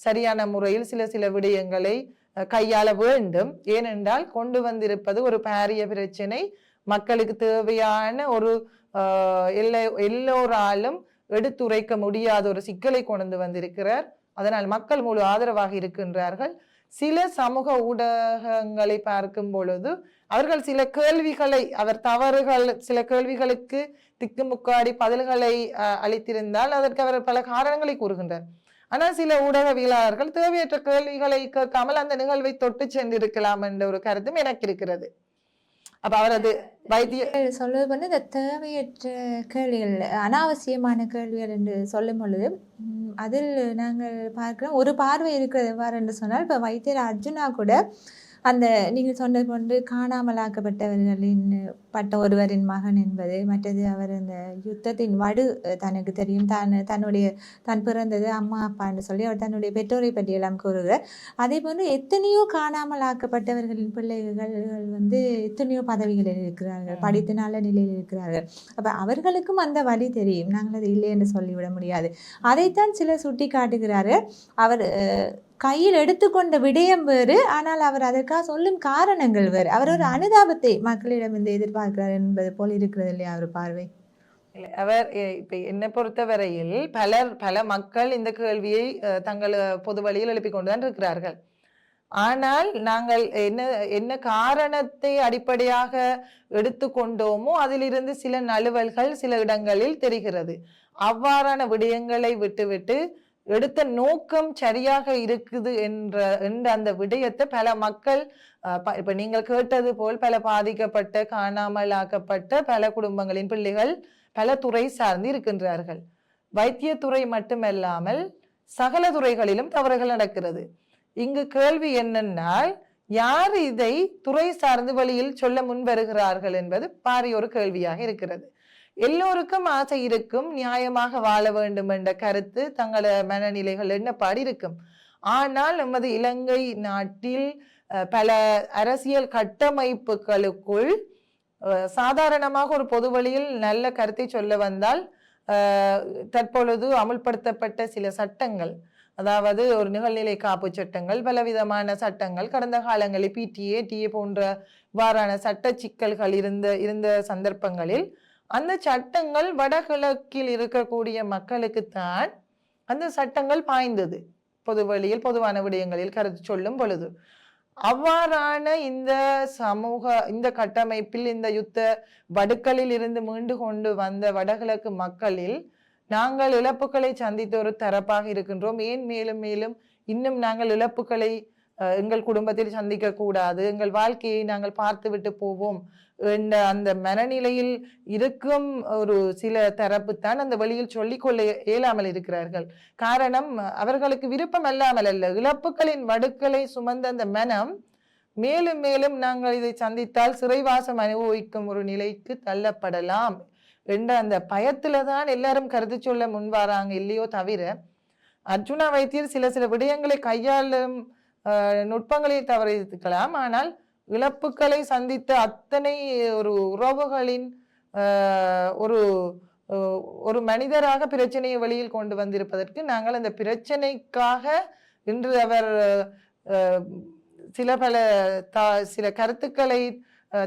சரியான முறையில் சில விடயங்களை கையாள வேண்டும். ஏனென்றால் கொண்டு வந்திருப்பது ஒரு பாரிய பிரச்சனை. மக்களுக்கு தேவையான ஒரு எல்லோராலும் எடுத்துரைக்க முடியாத ஒரு சிக்கலை கொண்டு வந்திருக்கிறார். அதனால் மக்கள் முழு ஆதரவாக இருக்கின்றார்கள். சில சமூக ஊடகங்களை பார்க்கும் பொழுது அவர்கள் சில கேள்விகளை, சில கேள்விகளுக்கு திக்குமுக்காடி பதில்களை அளித்திருந்தால் அதற்கு அவர் பல காரணங்களை கூறுகின்றார். ஆனால் சில ஊடகவியலாளர்கள் தேவையற்ற கேள்விகளை கேட்காமல் அந்த நிகழ்வை தொட்டு சென்றிருக்கலாம் என்ற ஒரு கருத்தும் எனக்கு இருக்கிறது. அப்ப அவரது வைத்திய சொல்வது இந்த தேவையற்ற கேள்விகள், அனாவசியமான கேள்விகள் என்று சொல்லும் பொழுது அதில் நாங்கள் பார்க்கிறோம் ஒரு பார்வை இருக்கிறது. எவ்வாறு என்று சொன்னால், இப்போ வைத்தியர் அர்ஜுனா கூட அந்த நீங்கள் சொன்னது கொண்டு காணாமலாக்கப்பட்டவர்களின் பட்ட ஒருவரின் மகன் என்பது, மற்றது அவர் அந்த யுத்தத்தின் வடு தனக்கு தெரியும், தான் பிறந்தது அம்மா அப்பா என்று சொல்லி அவர் தன்னுடைய பெற்றோரை பற்றி எல்லாம் கூறுகிறார். அதே போன்று எத்தனையோ காணாமலாக்கப்பட்டவர்களின் பிள்ளைகள் எத்தனையோ பதவிகளில் இருக்கிறார்கள், படித்து நல்ல நிலையில் இருக்கிறார்கள். அப்போ அவர்களுக்கும் அந்த வழி தெரியும், நாங்கள் அது இல்லை என்று சொல்லிவிட முடியாது. அதைத்தான் சிலர் சுட்டி காட்டுகிறார்கள். அவர் கையில் எடுத்துக்கொண்ட விடயம் வேறு, ஆனால் அவர் அதற்காக சொல்லும் காரணங்கள் வேறு. அவர் ஒரு அனுதாபத்தை மக்களிடம் எதிர்பார்க்கிறார் என்பது போல் இருக்கிறது இல்லையா அவர் பார்வை? அவர் இப்ப என்னை பொறுத்தவரையில் பல மக்கள் இந்த கேள்வியை தங்கள் பொது வழியில் எழுப்பிக் கொண்டுதான் இருக்கிறார்கள். ஆனால் நாங்கள் என்ன காரணத்தை அடிப்படையாக எடுத்துக்கொண்டோமோ அதிலிருந்து சில நழுவல்கள் சில இடங்களில் தெரிகிறது. அவ்வாறான விடயங்களை விட்டுவிட்டு எடுத்த நோக்கம் சரியாக இருக்குது என்ற அந்த விடயத்தை பல மக்கள் இப்ப நீங்கள் கேட்டது போல் பல பாதிக்கப்பட்ட காணாமல் ஆக்கப்பட்ட பல குடும்பங்களின் பிள்ளைகள் பல துறை சார்ந்து இருக்கின்றார்கள். வைத்தியத்துறை மட்டுமல்லாமல் சகல துறைகளிலும் தவறுகள் நடக்கிறது. இங்கு கேள்வி என்னென்னால் யார் இதை துறை சார்ந்து வழியில் சொல்ல முன் வருகிறார்கள் என்பது பாரிய ஒரு கேள்வியாக இருக்கிறது. எல்லோருக்கும் ஆசை இருக்கும், நியாயமாக வாழ வேண்டும் என்ற கருத்து தங்கள மனநிலைகள் எண்ணப்பாடு இருக்கும். ஆனால் நமது இலங்கை நாட்டில் பல அரசியல் கட்டமைப்புகளுக்குள் சாதாரணமாக ஒரு பொது வழியில் நல்ல கருத்தை சொல்ல வந்தால் தற்பொழுது அமுல்படுத்தப்பட்ட சில சட்டங்கள், அதாவது ஒரு நிகழ்நிலை காப்பு சட்டங்கள், பலவிதமான சட்டங்கள், கடந்த காலங்களில் PTA, TA போன்ற வாரான சட்ட சிக்கல்கள் இருந்த சந்தர்ப்பங்களில் அந்த சட்டங்கள் வடகிழக்கில் இருக்கக்கூடிய மக்களுக்குத்தான் அந்த சட்டங்கள் பாய்ந்தது. பொது வழியில் பொதுவான விடயங்களில் கருத்து சொல்லும் பொழுது அவ்வாறான இந்த கட்டமைப்பில் இந்த யுத்த வடுக்களில் இருந்து மீண்டு கொண்டு வந்த வடகிழக்கு மக்களில் நாங்கள் இழப்புகளை சந்தித்த ஒரு தரப்பாக இருக்கின்றோம். ஏன் மேலும் மேலும் இன்னும் நாங்கள் இழப்புகளை எங்கள் குடும்பத்தில் சந்திக்க கூடாது, எங்கள் வாழ்க்கையை நாங்கள் பார்த்து விட்டு போவோம் என்ற அந்த மனநிலையில் இருக்கும் ஒரு சில தரப்பு தான் அந்த வழியில் சொல்லிக்கொள்ள இயலாமல் இருக்கிறார்கள். காரணம், அவர்களுக்கு விருப்பம் அல்லாமல் அல்ல, இழப்புகளின் வடுக்களை சுமந்த அந்த மனம் மேலும் மேலும் நாங்கள் இதை சந்தித்தால் சிறைவாசம் அனுபவிக்கும் ஒரு நிலைக்கு தள்ளப்படலாம் என்ற அந்த பயத்துல தான் எல்லாரும் கருத்து சொல்ல முன்வாராங்க. இல்லையோ தவிர அர்ஜுனா வைத்தியர் சில விடயங்களை கையாளும் நுட்பங்களை தவறிக்கலாம். ஆனால் இழப்புகளை சந்தித்த அத்தனை ஒரு உறவுகளின் ஒரு மனிதராக பிரச்சனையை வெளியில் கொண்டு வந்திருப்பதற்கு நாங்கள் அந்த பிரச்சனைக்காக இன்று அவர் சில கருத்துக்களை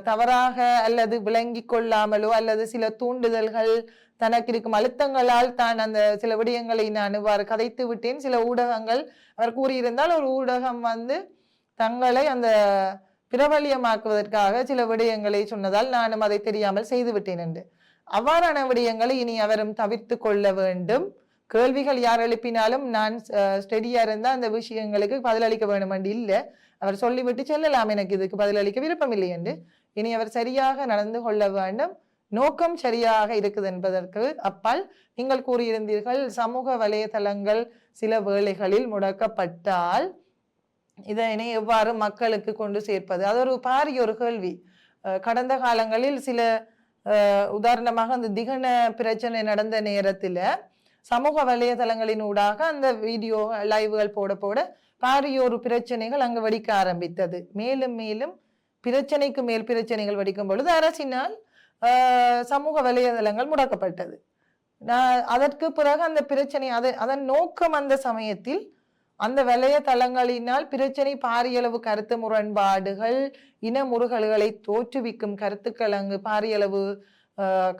தவறாக அல்லது விளங்கி கொள்ளாமலோ அல்லது சில தூண்டுதல்கள் தனக்கு இருக்கும் அழுத்தங்களால் தான் அந்த சில விடயங்களை நான் இவ்வாறு கதைத்து விட்டேன். சில ஊடகங்கள் அவர் கூறியிருந்தால் ஒரு ஊடகம் தங்களை அந்த பிரபல்யமாக்குவதற்காக சில விடயங்களை சொன்னதால் நானும் அதை தெரியாமல் செய்து விட்டேன் என்று. அவ்வாறான விடயங்களை இனி அவரும் தவிர்த்து கொள்ள வேண்டும். கேள்விகள் யார் எழுப்பினாலும் நான் ஸ்டெடியா இருந்தா அந்த விஷயங்களுக்கு பதிலளிக்க வேண்டும் என்று இல்லை. அவர் சொல்லிவிட்டு செல்லலாம், எனக்கு இதுக்கு பதிலளிக்க விருப்பம் இல்லை என்று. இனி அவர் சரியாக நடந்து கொள்ள வேண்டும். நோக்கம் சரியாக இருக்குது என்பதற்கு அப்பால் நீங்கள் கூறியிருந்தீர்கள் சமூக வலைதளங்கள் சில வேளைகளில் முடக்கப்பட்டால் இதனை எவ்வாறு மக்களுக்கு கொண்டு சேர்ப்பது, அது ஒரு பாரிய ஒரு கேள்வி. கடந்த காலங்களில் சில உதாரணமாக அந்த திகன பிரச்சனை நடந்த நேரத்துல சமூக வலைதளங்களின் ஊடாக அந்த வீடியோ லைவுகள் போட பாரிய ஒரு பிரச்சனைகள் அங்கு வெடிக்க ஆரம்பித்தது. மேலும் மேலும் பிரச்சனைக்கு மேல் பிரச்சனைகள் வெடிக்கும் பொழுது அரசினால் சமூக வலைதளங்கள் முடக்கப்பட்டது. அதற்கு பிறகு அந்த பிரச்சனை அதன் நோக்கம் அந்த சமயத்தில் அந்த வலைதளங்களினால் பிரச்சனை பாரியளவு கருத்து முரண்பாடுகள், இன முறுகல்களை தோற்றுவிக்கும் கருத்துக்கள் அங்கு பாரியளவு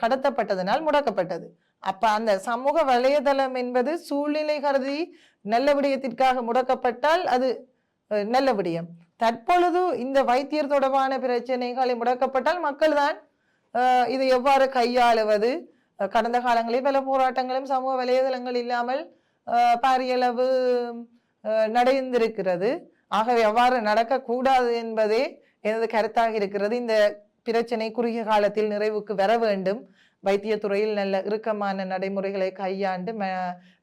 கடத்தப்பட்டதனால் முடக்கப்பட்டது. அப்ப அந்த சமூக வலைதளம் என்பது சூழ்நிலை கருதி நல்ல விடயத்திற்காக முடக்கப்பட்டால் அது நல்ல விடயம். தற்பொழுது இந்த வைத்தியர் தொடர்பான பிரச்சனைகளை முடக்கப்பட்டால் மக்கள் தான் இதை எவ்வாறு கையாளுவது. கடந்த காலங்களில் பல போராட்டங்களும் சமூக வலைதளங்கள் இல்லாமல் பாரியளவு நடந்திருக்கிறது. ஆகவே எவ்வாறு நடக்கக்கூடாது என்பதே எனது கருத்தாக இருக்கிறது. இந்த பிரச்சனை குறுகிய காலத்தில் நிறைவுக்கு வர வேண்டும். வைத்தியத்துறையில் நல்ல இறுக்கமான நடைமுறைகளை கையாண்டு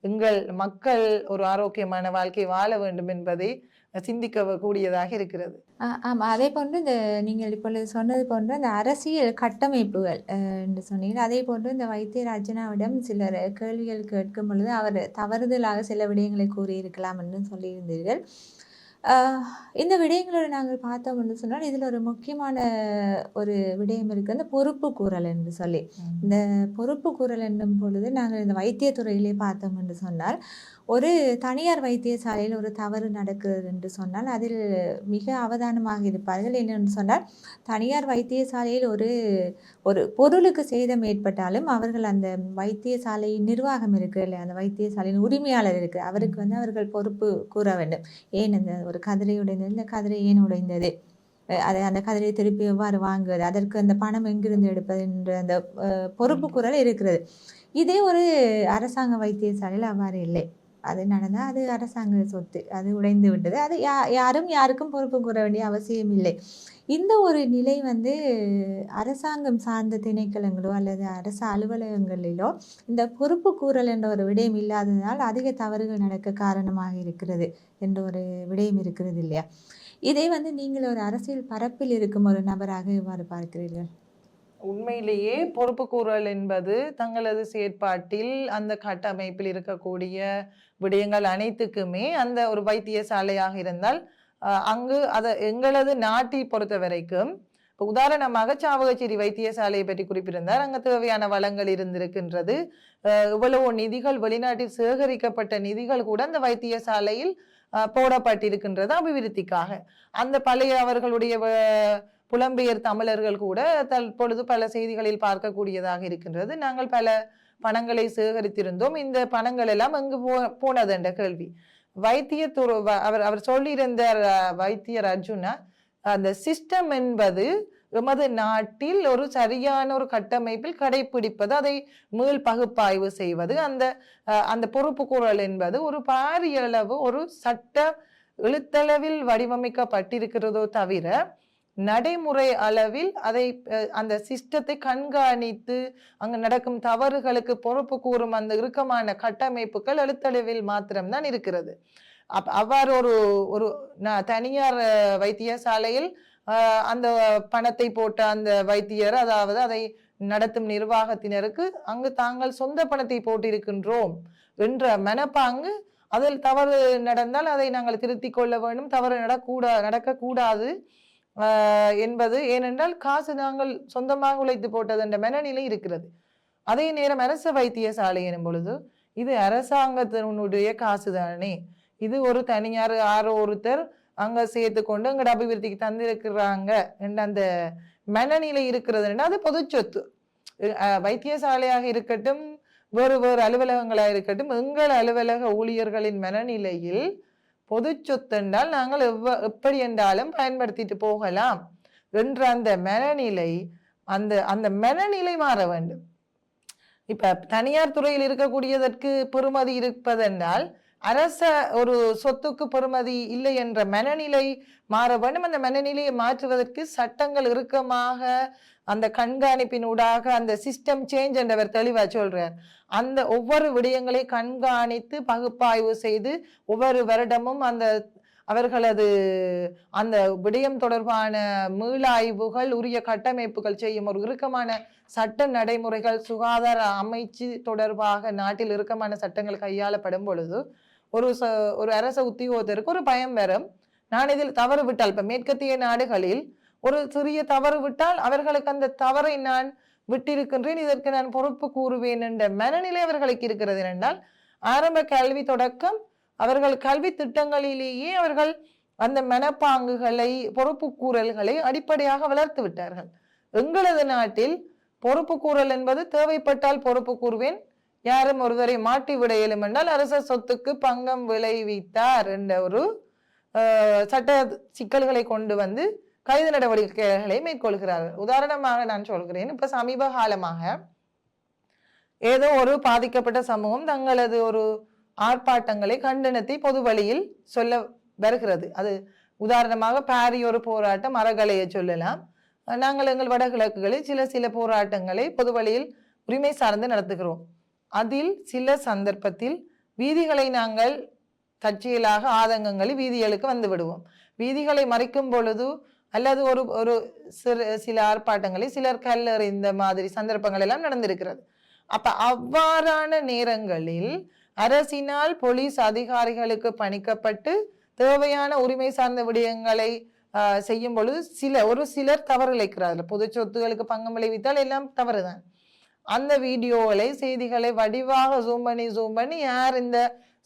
எங்கள் மக்கள் ஒரு ஆரோக்கியமான வாழ்க்கை வாழ வேண்டும் என்பதை சிந்திக்க கூடியதாக இருக்கிறது. ஆமா, அதே போன்று இந்த நீங்கள் இப்பொழுது சொன்னது போன்று அந்த அரசியல் கட்டமைப்புகள் என்று சொன்னீங்க. அதே போன்று இந்த வைத்தியர் அர்ஜுனாவிடம் சிலர் கேள்விகள் கேட்கும் பொழுது அவர் தவறுதலாக சில விடயங்களை கூறியிருக்கலாம் என்று சொல்லியிருந்தீர்கள். இந்த விடயங்களோடு நாங்கள் பார்த்தோம் என்று சொன்னால் இதில் ஒரு முக்கியமான ஒரு விடயம் இருக்குது, அந்த பொறுப்பு கூறல் என்று சொல்லி. இந்த பொறுப்பு கூறல் என்னும் பொழுது நாங்கள் இந்த வைத்தியத்துறையிலே பார்த்தோம் என்று சொன்னால் ஒரு தனியார் வைத்தியசாலையில் ஒரு தவறு நடக்குது என்று சொன்னால் அதில் மிக அவதானமாக இருப்பார்கள். என்னென்று சொன்னால் தனியார் வைத்தியசாலையில் ஒரு பொருளுக்கு சேதம் ஏற்பட்டாலும் அவர்கள் அந்த வைத்தியசாலையின் நிர்வாகம் இருக்குது இல்லை, அந்த வைத்தியசாலையின் உரிமையாளர் இருக்குது, அவருக்கு அவர்கள் பொறுப்பு கூற வேண்டும். ஏன் அந்த ஒரு கதிரை உடைந்தது, இந்த கதிரை ஏன் உடைந்தது, அந்த கதிரை திருப்பி எவ்வாறு வாங்குவது, அதற்கு அந்த பணம் எங்கிருந்து எடுப்பது என்ற அந்த பொறுப்பு குரல் இருக்கிறது. இதே ஒரு அரசாங்க வைத்தியசாலையில் அவ்வாறு இல்லை. அது நடந்தால் அது அரசாங்க சொத்து. அது உடைந்து விட்டது. அது யாரும் யாருக்கும் பொறுப்பு கூற வேண்டிய அவசியம் இல்லை. இந்த ஒரு நிலை வந்து அரசாங்கம் சார்ந்த திணைக்களங்களோ அல்லது அரசு அலுவலகங்களிலோ இந்த பொறுப்பு கூறல் என்ற ஒரு விடயம் இல்லாததால் அதிக தவறுகள் நடக்க காரணமாக இருக்கிறது என்ற ஒரு விடயம் இருக்கிறது இல்லையா? இதை வந்து நீங்கள் ஒரு அரசியல் பரப்பில் இருக்கும் ஒரு நபராக எவ்வாறு பார்க்கிறீர்கள்? உண்மையிலேயே பொறுப்புக்கூறல் என்பது தங்களது செயற்பாட்டில் அந்த கட்டமைப்பில் இருக்கக்கூடிய விடயங்கள் அனைத்துக்குமே அந்த ஒரு வைத்தியசாலையாக இருந்தால் அங்கு எங்களது நாட்டை பொறுத்த வரைக்கும் உதாரணமாக சாவகச்சேரி வைத்தியசாலையை பற்றி குறிப்பிட்டிருந்தார். அங்கு தேவையான வளங்கள் இருந்திருக்கின்றது. இவ்வளவு நிதிகள் வெளிநாட்டில் சேகரிக்கப்பட்ட நிதிகள் கூட அந்த வைத்தியசாலையில் போடப்பட்டிருக்கின்றது அபிவிருத்திக்காக. அந்த பழைய அவர்களுடைய புலம்பெயர் தமிழர்கள் கூட தற்பொழுது பல செய்திகளில் பார்க்கக்கூடியதாக இருக்கின்றது. நாங்கள் பல பணங்களை சேகரித்திருந்தோம். இந்த பணங்கள் எல்லாம் எங்கு போனது என்ற கேள்வி. வைத்தியத்துறை அவர் சொல்லியிருந்தார் வைத்தியர் அர்ஜுனா, அந்த சிஸ்டம் என்பது எமது நாட்டில் ஒரு சரியான ஒரு கட்டமைப்பில் கடைபிடிப்பது, அதை மீள் பகுப்பாய்வு செய்வது, அந்த பொறுப்பு கூறல் என்பது ஒரு பாரிய அளவு ஒரு சட்ட எழுத்தளவில் வடிவமைக்கப்பட்டிருக்கிறதோ தவிர நடைமுறை அளவில் அந்த சிஸ்டத்தை கண்காணித்து அங்கு நடக்கும் தவறுகளுக்கு பொறுப்பு கூறும் அந்த இறுக்கமான கட்டமைப்புகள் எழுத்தளவில் மாத்திரம்தான் இருக்கிறது. அவ்வாறு ஒரு தனியார் வைத்தியசாலையில் அந்த பணத்தை போட்ட அந்த வைத்தியர், அதாவது அதை நடத்தும் நிர்வாகத்தினருக்கு அங்கு தாங்கள் சொந்த பணத்தை போட்டிருக்கின்றோம் என்ற மனப்பாங்கு, அதில் தவறு நடந்தால் அதை நாங்கள் திருத்திக் கொள்ள வேண்டும், தவறு நடக்கக்கூடாது என்பது, ஏனென்றால் காசு நாங்கள் சொந்தமாக உழைத்து போட்டது என்ற மனநிலை இருக்கிறது. அதே நேரம் அரசு வைத்தியசாலை எனும் பொழுது இது அரசாங்கத்தினுடைய காசு தானே, இது ஒரு தனியார் யாரோ ஒருத்தர் அங்க சேர்த்து கொண்டு எங்கட அபிவிருத்திக்கு தந்திருக்கிறாங்க என்ற அந்த மனநிலை இருக்கிறதுன்னா அது பொது சொத்து. வைத்தியசாலையாக இருக்கட்டும், வேறு வேறு அலுவலகங்களாக இருக்கட்டும், எங்கள் அலுவலக ஊழியர்களின் மனநிலையில் பொது சொத்து என்றால் நாங்கள் எப்படி என்றாலும் பயன்படுத்திட்டு போகலாம் என்ற அந்த மனநிலை, அந்த மனநிலை மாற வேண்டும். இப்ப தனியார் துறையில் இருக்கக்கூடியதற்கு பெறுமதி இருப்பதென்றால் அரச ஒரு சொத்துக்கு பெறுமதி இல்லை என்ற மனநிலை மாற வேண்டும். அந்த மனநிலையை மாற்றுவதற்கு சட்டங்கள் இறுக்கமாக அந்த கண்காணிப்பினூடாக அந்த சிஸ்டம் சேஞ்ச் என்றவர் தெளிவா சொல்றார். அந்த ஒவ்வொரு விடயங்களை கண்காணித்து பகுப்பாய்வு செய்து ஒவ்வொரு வருடமும் அவர்களது அந்த விடயம் தொடர்பான மீளாய்வுகள், உரிய கட்டமைப்புகள் செய்யும் ஒரு இறுக்கமான சட்ட நடைமுறைகள், சுகாதார அமைச்சு தொடர்பாக நாட்டில் இறுக்கமான சட்டங்கள் கையாளப்படும் பொழுது ஒரு அரச உத்தியோகத்திற்கு ஒரு பயம் வரும். நான் இதில் தவறு விட்டால், இப்ப மேற்கத்திய நாடுகளில் ஒரு சிறிய தவறு விட்டால் அவர்களுக்கு அந்த தவறை நான் விட்டிருக்கின்றேன், இதற்கு நான் பொறுப்பு கூறுவேன் என்ற மனநிலை அவர்களுக்கு இருக்கிறது. என்றால் ஆரம்ப கல்வி தொடக்கம் அவர்கள் கல்வி திட்டங்களிலேயே அவர்கள் அந்த மனப்பாங்குகளை, பொறுப்பு கூறல்களை அடிப்படையாக வளர்த்து விட்டார்கள். எங்களது நாட்டில் பொறுப்பு கூறல் என்பது தேவைப்பட்டால் பொறுப்பு கூறுவேன், யாரும் ஒருவரை மாட்டி விட இயலும் என்றால் அரச சொத்துக்கு பங்கம் விளைவித்தார் என்ற ஒரு சட்ட சிக்கல்களை கொண்டு வந்து கைது நடவடிக்கைகளை மேற்கொள்கிறார்கள். உதாரணமாக நான் சொல்கிறேன், இப்ப சமீப காலமாக ஏதோ ஒரு பாதிக்கப்பட்ட சமூகம் தங்களது ஒரு ஆர்ப்பாட்டங்களை, கண்டனத்தை பொது வழியில் சொல்ல வருகிறது. அது உதாரணமாக பாரி ஒரு போராட்டம், அறகலையை சொல்லலாம். நாங்கள் எங்கள் வடகிழக்குகளில் சில போராட்டங்களை பொது வழியில் உரிமை சார்ந்து நடத்துகிறோம். அதில் சில சந்தர்ப்பத்தில் வீதிகளை நாங்கள் தற்செயலாக ஆதங்கங்களை வீதிகளுக்கு வந்து விடுவோம். வீதிகளை மறைக்கும் பொழுது அல்லது ஒரு சில ஆர்ப்பாட்டங்களை சிலர் கல்லெறிந்த மாதிரி சந்தர்ப்பங்கள் எல்லாம் நடந்திருக்கிறது. அப்ப அவ்வாறான நேரங்களில் அரசினால் போலீஸ் அதிகாரிகளுக்கு பணிக்கப்பட்டு தேவையான உரிமை சார்ந்த விடயங்களை செய்யும் பொழுது ஒரு சிலர் தவறு இழைக்கிறார்கள். பொது சொத்துகளுக்கு பங்கம் விளைவித்தால் எல்லாம் தவறுதான். அந்த வீடியோகளை, செய்திகளை வடிவாக ஜூம் பண்ணி யார் இந்த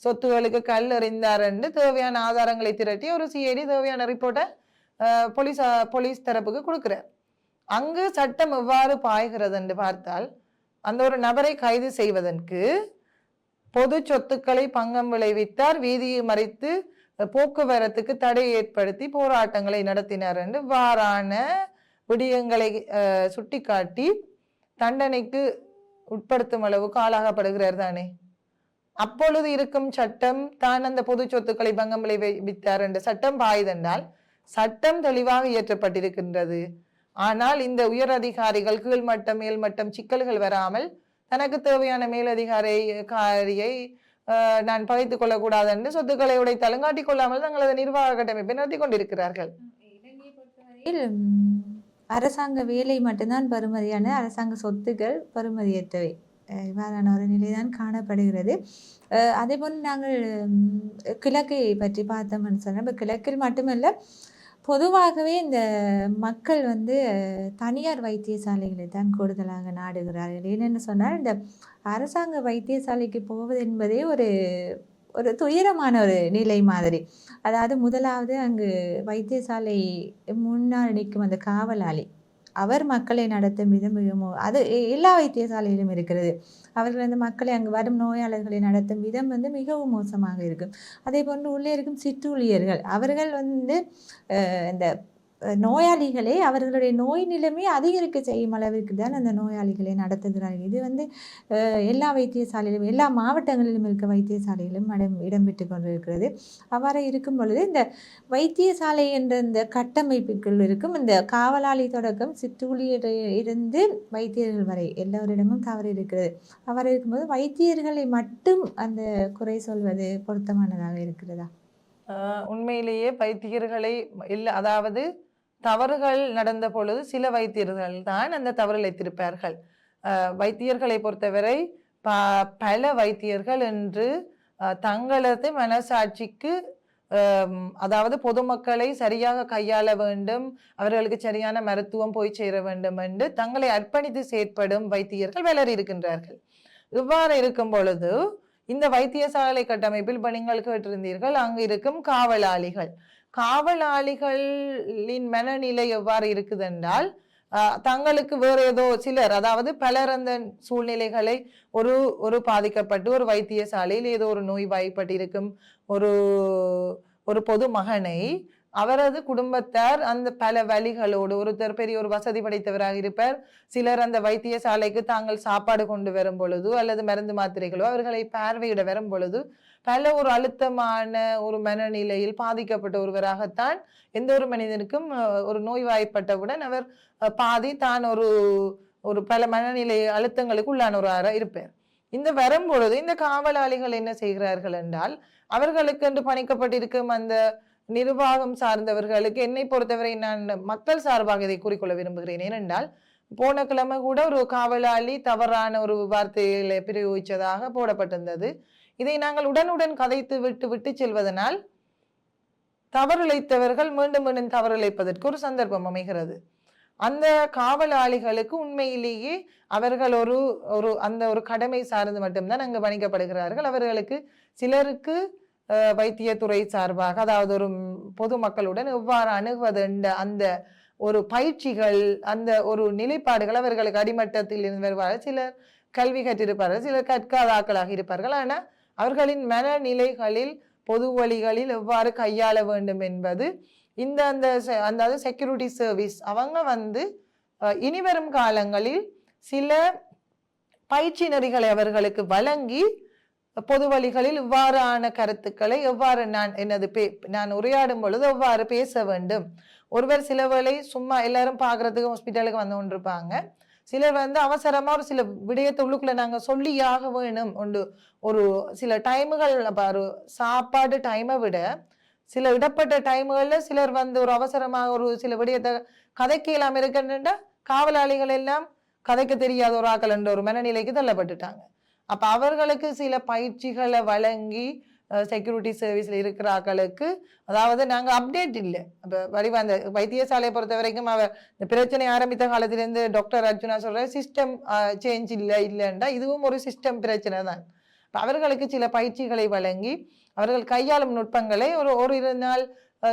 சொத்துகளுக்கு கல் எறிந்தார் என்று தேவையான ஆதாரங்களை திரட்டி ஒரு சிஐடி தேவையான ரிப்போர்ட்டை போலீஸ் தரப்புக்கு கொடுக்கிறார். அங்கு சட்டம் எவ்வாறு பாய்கிறது என்று பார்த்தால், அந்த ஒரு நபரை கைது செய்வதற்கு பொது சொத்துக்களை பங்கம் விளைவித்தார், வீதியை மறைத்து போக்குவரத்துக்கு தடை ஏற்படுத்தி போராட்டங்களை நடத்தினார் என்று வாரான விடயங்களை சுட்டிக்காட்டி தண்டனைக்கு உட்படுத்தும் அளவுக்கு ஆளாகப்படுகிறார் தானே. அப்பொழுது இருக்கும் சட்டம் தான் அந்த பொது சொத்துக்களை பங்கம் விளைவித்தார் என்ற சட்டம் பாயுதென்றால் சட்டம் தெளிவாக இயற்றப்பட்டிருக்கின்றது. ஆனால் இந்த உயர் அதிகாரிகள் கீழ்மட்டம் மேல்மட்டம் சிக்கல்கள் வராமல் தனக்கு தேவையான மேலதிகாரியை நான் பகைத்துக் கொள்ளக்கூடாது என்று சொத்துக்களை உடைத்தாலும் காட்டிக் கொள்ளாமல் தங்களது நிர்வாக கட்டமைப்பை நடத்தி கொண்டிருக்கிறார்கள். அரசாங்க வேலை மட்டும்தான் பெறுமதியான அரசாங்க சொத்துக்கள் பெறுமதியற்றவை. இவ்வாறான ஒரு நிலைதான் காணப்படுகிறது. அதே போல் நாங்கள் கிழக்கை பற்றி பார்த்தோம்னு சொன்னால், இப்போ கிழக்கில் மட்டுமல்ல, பொதுவாகவே இந்த மக்கள் தனியார் வைத்தியசாலைகளை தான் கூடுதலாக நாடுகிறார்கள். ஏனென்னு சொன்னால், இந்த அரசாங்க வைத்தியசாலைக்கு போவது என்பதே ஒரு ஒரு துயரமான ஒரு நிலை மாதிரி. அதாவது முதலாவது அங்கு வைத்தியசாலை முன்னால் நிற்கும் அந்த காவலாளி, அவர் மக்களை நடத்தும் விதம் மிகவும் அது எல்லா வைத்தியசாலையிலும் இருக்கிறது. அவர்கள் அந்த மக்களை அங்கு வரும் நோயாளர்களை நடத்தும் விதம் மிகவும் மோசமாக இருக்கும். அதே போன்று உள்ளே இருக்கும் சிற்றூழியர்கள், அவர்கள் இந்த நோயாளிகளை அவர்களுடைய நோய் நிலைமை அதிகரிக்க செய்யும் அளவிற்கு தான் அந்த நோயாளிகளை நடத்துகிறார்கள். இது எல்லா வைத்தியசாலையிலும் எல்லா மாவட்டங்களிலும் இருக்க வைத்தியசாலையிலும் இடம்பெற்று கொண்டிருக்கிறது. அவ்வாறு இருக்கும் பொழுது இந்த வைத்தியசாலை என்ற இந்த கட்டமைப்புக்குள் இருக்கும் இந்த காவலாளி தொடக்கம் சிற்றூழியர் இருந்து வைத்தியர்கள் வரை எல்லோரிடமும் தவறு இருக்கிறது. அவ்வாறு இருக்கும்போது வைத்தியர்களை மட்டும் அந்த குறை சொல்வது பொருத்தமானதாக இருக்கிறதா? உண்மையிலேயே வைத்தியர்களை அதாவது தவறுகள் நடந்த பொழுது சில வைத்தியர்கள் தான் அந்த தவறு இழைத்திருப்பார்கள். வைத்தியர்களை பொறுத்தவரை பல வைத்தியர்கள் என்று தங்களது மனசாட்சிக்கு அதாவது பொதுமக்களை சரியாக கையாள வேண்டும், அவர்களுக்கு சரியான மருத்துவம் போய் சேர வேண்டும் என்று தங்களை அர்ப்பணித்து செயற்படும் வைத்தியர்கள் வளர் இருக்கின்றார்கள். இவ்வாறு இருக்கும் பொழுது இந்த வைத்தியசாலை கட்டமைப்பில் இப்ப நீங்கள் கேட்டிருந்தீர்கள், அங்கு இருக்கும் காவலாளிகளின் மனநிலை எவ்வாறு இருக்குது என்றால், தங்களுக்கு வேற ஏதோ சிலர், அதாவது பலர் அந்த சூழ்நிலைகளை ஒரு பாதிக்கப்பட்டு ஒரு வைத்தியசாலையில் ஏதோ ஒரு நோய் வாய்ப்பட்டிருக்கும் ஒரு பொது மகனை அவரது குடும்பத்தார் அந்த பல வழிகளோடு, ஒருத்தர் பெரிய ஒரு வசதி படைத்தவராக இருப்பார், சிலர் அந்த வைத்தியசாலைக்கு தாங்கள் சாப்பாடு கொண்டு வரும் பொழுது அல்லது மருந்து மாத்திரைகளோ அவர்களை பார்வையிட வரும் பொழுது பல ஒரு அழுத்தமான ஒரு மனநிலையில் பாதிக்கப்பட்ட ஒருவராகத்தான் எந்த ஒரு மனிதனுக்கும் ஒரு நோய்வாய்ப்பட்டவுடன் அவர் பாதி தான் ஒரு பல மனநிலை அழுத்தங்களுக்கு உள்ளானவராக இருப்பார். இந்த வரும்பொழுது இந்த காவலாளிகள் என்ன செய்கிறார்கள் என்றால், அவர்களுக்கு என்று பணிக்கப்பட்டிருக்கும் அந்த நிர்வாகம் சார்ந்தவர்களுக்கு, என்னை பொறுத்தவரை நான் மக்கள் சார்பாக இதை கூறிக்கொள்ள விரும்புகிறேன். ஏனென்றால் போன கிழமை கூட ஒரு காவலாளி தவறான ஒரு வார்த்தைகளை பிரயோகிச்சதாக போடப்பட்டிருந்தது. இதை நாங்கள் உடனுடன் கதைத்து விட்டு செல்வதனால் தவறிழைத்தவர்கள் மீண்டும் மீண்டும் தவறிழைப்பதற்கு ஒரு சந்தர்ப்பம் அமைகிறது. அந்த காவலாளிகளுக்கு உண்மையிலேயே அவர்கள் அந்த ஒரு கடமை சார்ந்து மட்டும்தான் அங்கு பணிக்கப்படுகிறார்கள். அவர்களுக்கு சிலருக்கு வைத்தியத்துறை சார்பாக, அதாவது ஒரு பொதுமக்களுடன் எவ்வாறு அணுகுவது என்ற அந்த ஒரு பயிற்சிகள், அந்த ஒரு நிலைப்பாடுகள் அவர்களுக்கு அடிமட்டத்தில் இருந்து வருவார்கள். சிலர் கல்வி கற்றிருப்பார்கள், சிலர் கற்காதாக்களாக இருப்பார்கள். ஆனால் அவர்களின் மனநிலைகளில் பொது வழிகளில் எவ்வாறு கையாள வேண்டும் என்பது அந்த செக்யூரிட்டி சர்வீஸ் அவங்க இனிவரும் காலங்களில் சில பயிற்சி நெறிகளை அவர்களுக்கு வழங்கி பொது வழிகளில் இவ்வாறான கருத்துக்களை எவ்வாறு நான் உரையாடும் பொழுது எவ்வாறு பேச வேண்டும். ஒருவர் சில வேளை சும்மா எல்லாரும் பார்க்கறதுக்கு ஹாஸ்பிட்டலுக்கு வந்து கொண்டிருப்பாங்க, சிலர் அவசரமா ஒரு சில விடயத்தை உள்ளுக்குள்ள நாங்க சொல்லியாக வேணும். ஒரு சில டைமுகள், சாப்பாடு டைமை விட சில இடப்பட்ட டைமுகள்ல சிலர் ஒரு அவசரமாக ஒரு சில விடயத்தை கதைக்க இல்லாம இருக்கின்ற காவலாளிகள் எல்லாம் கதைக்க தெரியாத ஒரு ஆக்கள் என்ற ஒரு மனநிலைக்கு தள்ளப்பட்டுட்டாங்க. அப்ப அவர்களுக்கு சில பயிற்சிகளை வழங்கி செக்யூரிட்டி சர்வீஸ்ல இருக்கிற ஆக்களுக்கு, அதாவது நாங்க அப்டேட் இல்லை. அப்ப அந்த வைத்தியசாலையை பொறுத்த வரைக்கும் இந்த பிரச்சனை ஆரம்பித்த காலத்திலிருந்து டாக்டர் அர்ஜுனா சொல்ற சிஸ்டம் சேஞ்ச் இல்லைன்றா இதுவும் ஒரு சிஸ்டம் பிரச்சனை தான். அவர்களுக்கு சில பயிற்சிகளை வழங்கி அவர்கள் கையாளும் நுட்பங்களை ஒரு நாள்,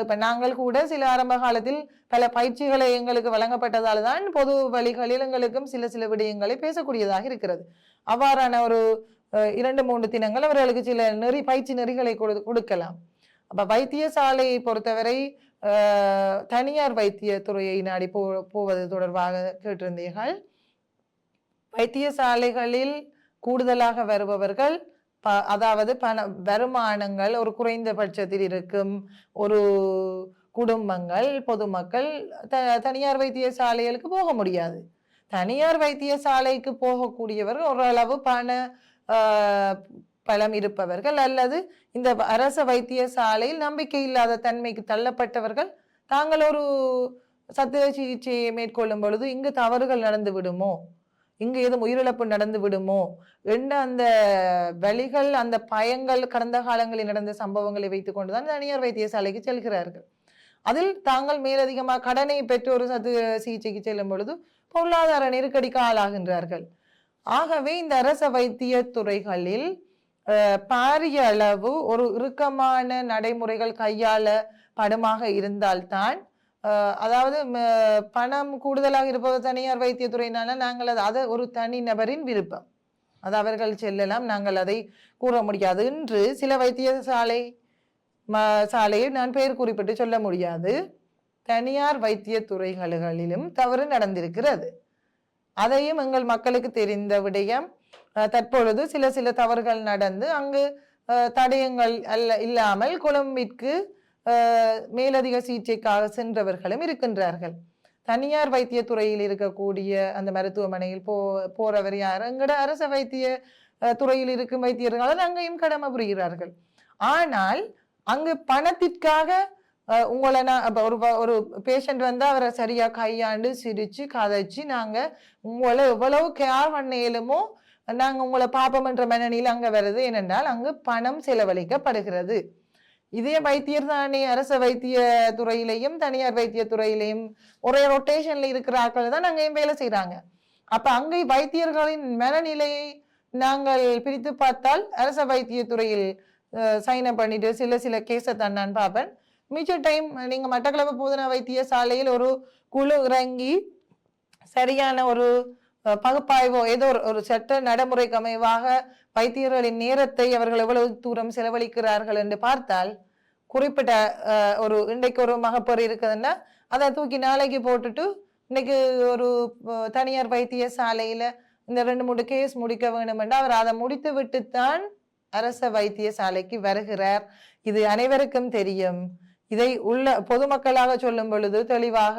இப்ப நாங்கள் கூட சில ஆரம்ப காலத்தில் பல பயிற்சிகளை எங்களுக்கு வழங்கப்பட்டதால் தான் பொது வழிகளில் எங்களுக்கும் சில விடயங்களை பேசக்கூடியதாக இருக்கிறது. அவ்வாறான ஒரு 2-3 தினங்கள் அவர்களுக்கு சில பயிற்சி நெறிகளை கொடுக்கலாம். அப்ப வைத்தியசாலையை பொறுத்தவரை தனியார் வைத்தியத்துறையை நாடி போவது தொடர்பாக கேட்டிருந்தீர்கள். வைத்தியசாலைகளில் கூடுதலாக வருபவர்கள் அதாவது வருமானங்கள் ஒரு குறைந்தபட்சத்தில் இருக்கும் ஒரு குடும்பங்கள் பொதுமக்கள் தனியார் வைத்தியசாலைகளுக்கு போக முடியாது. தனியார் வைத்தியசாலைக்கு போகக்கூடியவர்கள் ஓரளவு பலம் இருப்பவர்கள் அல்லது இந்த அரச வைத்தியசாலையில் நம்பிக்கை இல்லாத தன்மைக்கு தள்ளப்பட்டவர்கள் தாங்கள் ஒரு சத்திர சிகிச்சையை மேற்கொள்ளும் பொழுது இங்கு தவறுகள் நடந்து விடுமோ, இங்கு ஏதும் உயிரிழப்பு நடந்து விடுமோ என்ற அந்த வழிகள், அந்த பயங்கள் கடந்த காலங்களில் நடந்த சம்பவங்களை வைத்துக் கொண்டுதான் தனியார் வைத்தியசாலைக்கு செல்கிறார்கள். அதில் தாங்கள் மேலதிகமாக கடனை பெற்று ஒரு சிகிச்சைக்கு செல்லும் பொழுது பொருளாதார நெருக்கடிக்கு ஆளாகின்றார்கள். ஆகவே இந்த அரச வைத்திய துறைகளில் பாரிய அளவு ஒரு இறுக்கமான நடைமுறைகள் கையாள படமாக இருந்தால்தான், அதாவது பணம் கூடுதலாக இருப்பது தனியார் வைத்தியத்துறையினால நாங்கள் அது ஒரு தனி நபரின் விருப்பம், அது அவர்கள் செல்லலாம், நாங்கள் அதை கூற முடியாது என்று சில சாலையை நான் பெயர் குறிப்பிட்டு சொல்ல முடியாது. தனியார் வைத்திய துறைகளிலும் தவறு நடந்திருக்கிறது. அதையும் எங்கள் மக்களுக்கு தெரிந்த விடயம். தற்பொழுது சில தவறுகள் நடந்து அங்கு தடயங்கள் இல்லாமல் கொழும்பிற்கு மேலதிக சிகிச்சைக்காக சென்றவர்களும் இருக்கின்றார்கள். தனியார் வைத்திய துறையில் இருக்கக்கூடிய அந்த மருத்துவமனையில் போறவர் யார்? எங்கட அரச வைத்திய துறையில் இருக்கும் வைத்தியர்கள் அங்கேயும் கடமை புரிகிறார்கள். ஆனால் அங்கு பணத்திற்காக உங்களை ஒரு பேஷண்ட் வந்து அவரை சரியா கையாண்டு சிரிச்சு கதைச்சு நாங்க உங்களை எவ்வளவு கேர் பண்ண இயலுமோ நாங்க உங்களை பாப்போம் என்ற மனநிலையில் அங்க வருது. ஏனென்றால் அங்கு பணம் செலவழிக்கப்படுகிறது. இதே வைத்தியர் தானே அரச வைத்திய துறையிலையும் தனியார் வைத்திய துறையிலையும் ஒரே ரொட்டேஷன்ல இருக்கிற ஆட்கள் தான் அங்கேயும் வேலை செய்யறாங்க. அப்ப அங்கே வைத்தியர்களின் மனநிலையை நாங்கள் பிரித்து பார்த்தால் அரச வைத்திய துறையில் சைன் அப் பண்ணிட்டு சில கேஸை தான் நான் பார்ப்பேன். மிச்ச டைம் நீங்க மட்டக்களப்பு போதனா வைத்தியசாலையில் ஒரு குழு இறங்கி சரியான ஒரு பகுப்பாய்வோ ஏதோ ஒரு சட்ட நடைமுறைக்கு அமைவாக வைத்தியர்களின் நேரத்தை அவர்கள் எவ்வளவு தூரம் செலவழிக்கிறார்கள் என்று பார்த்தால், குறிப்பிட்ட ஒரு இன்றைக்கு ஒரு மகப்பேறு இருக்குதுன்னா அதை தூக்கி நாளைக்கு போட்டுட்டு இன்னைக்கு ஒரு தனியார் வைத்தியசாலையில இந்த 2-3 கேஸ் முடிக்க வேண்டும் என்று அவர் அதை முடித்து விட்டுத்தான் அரச வைத்தியசாலைக்கு வருகிறார். இது அனைவருக்கும் தெரியும். இதை பொதுமக்களாக சொல்லும் பொழுது தெளிவாக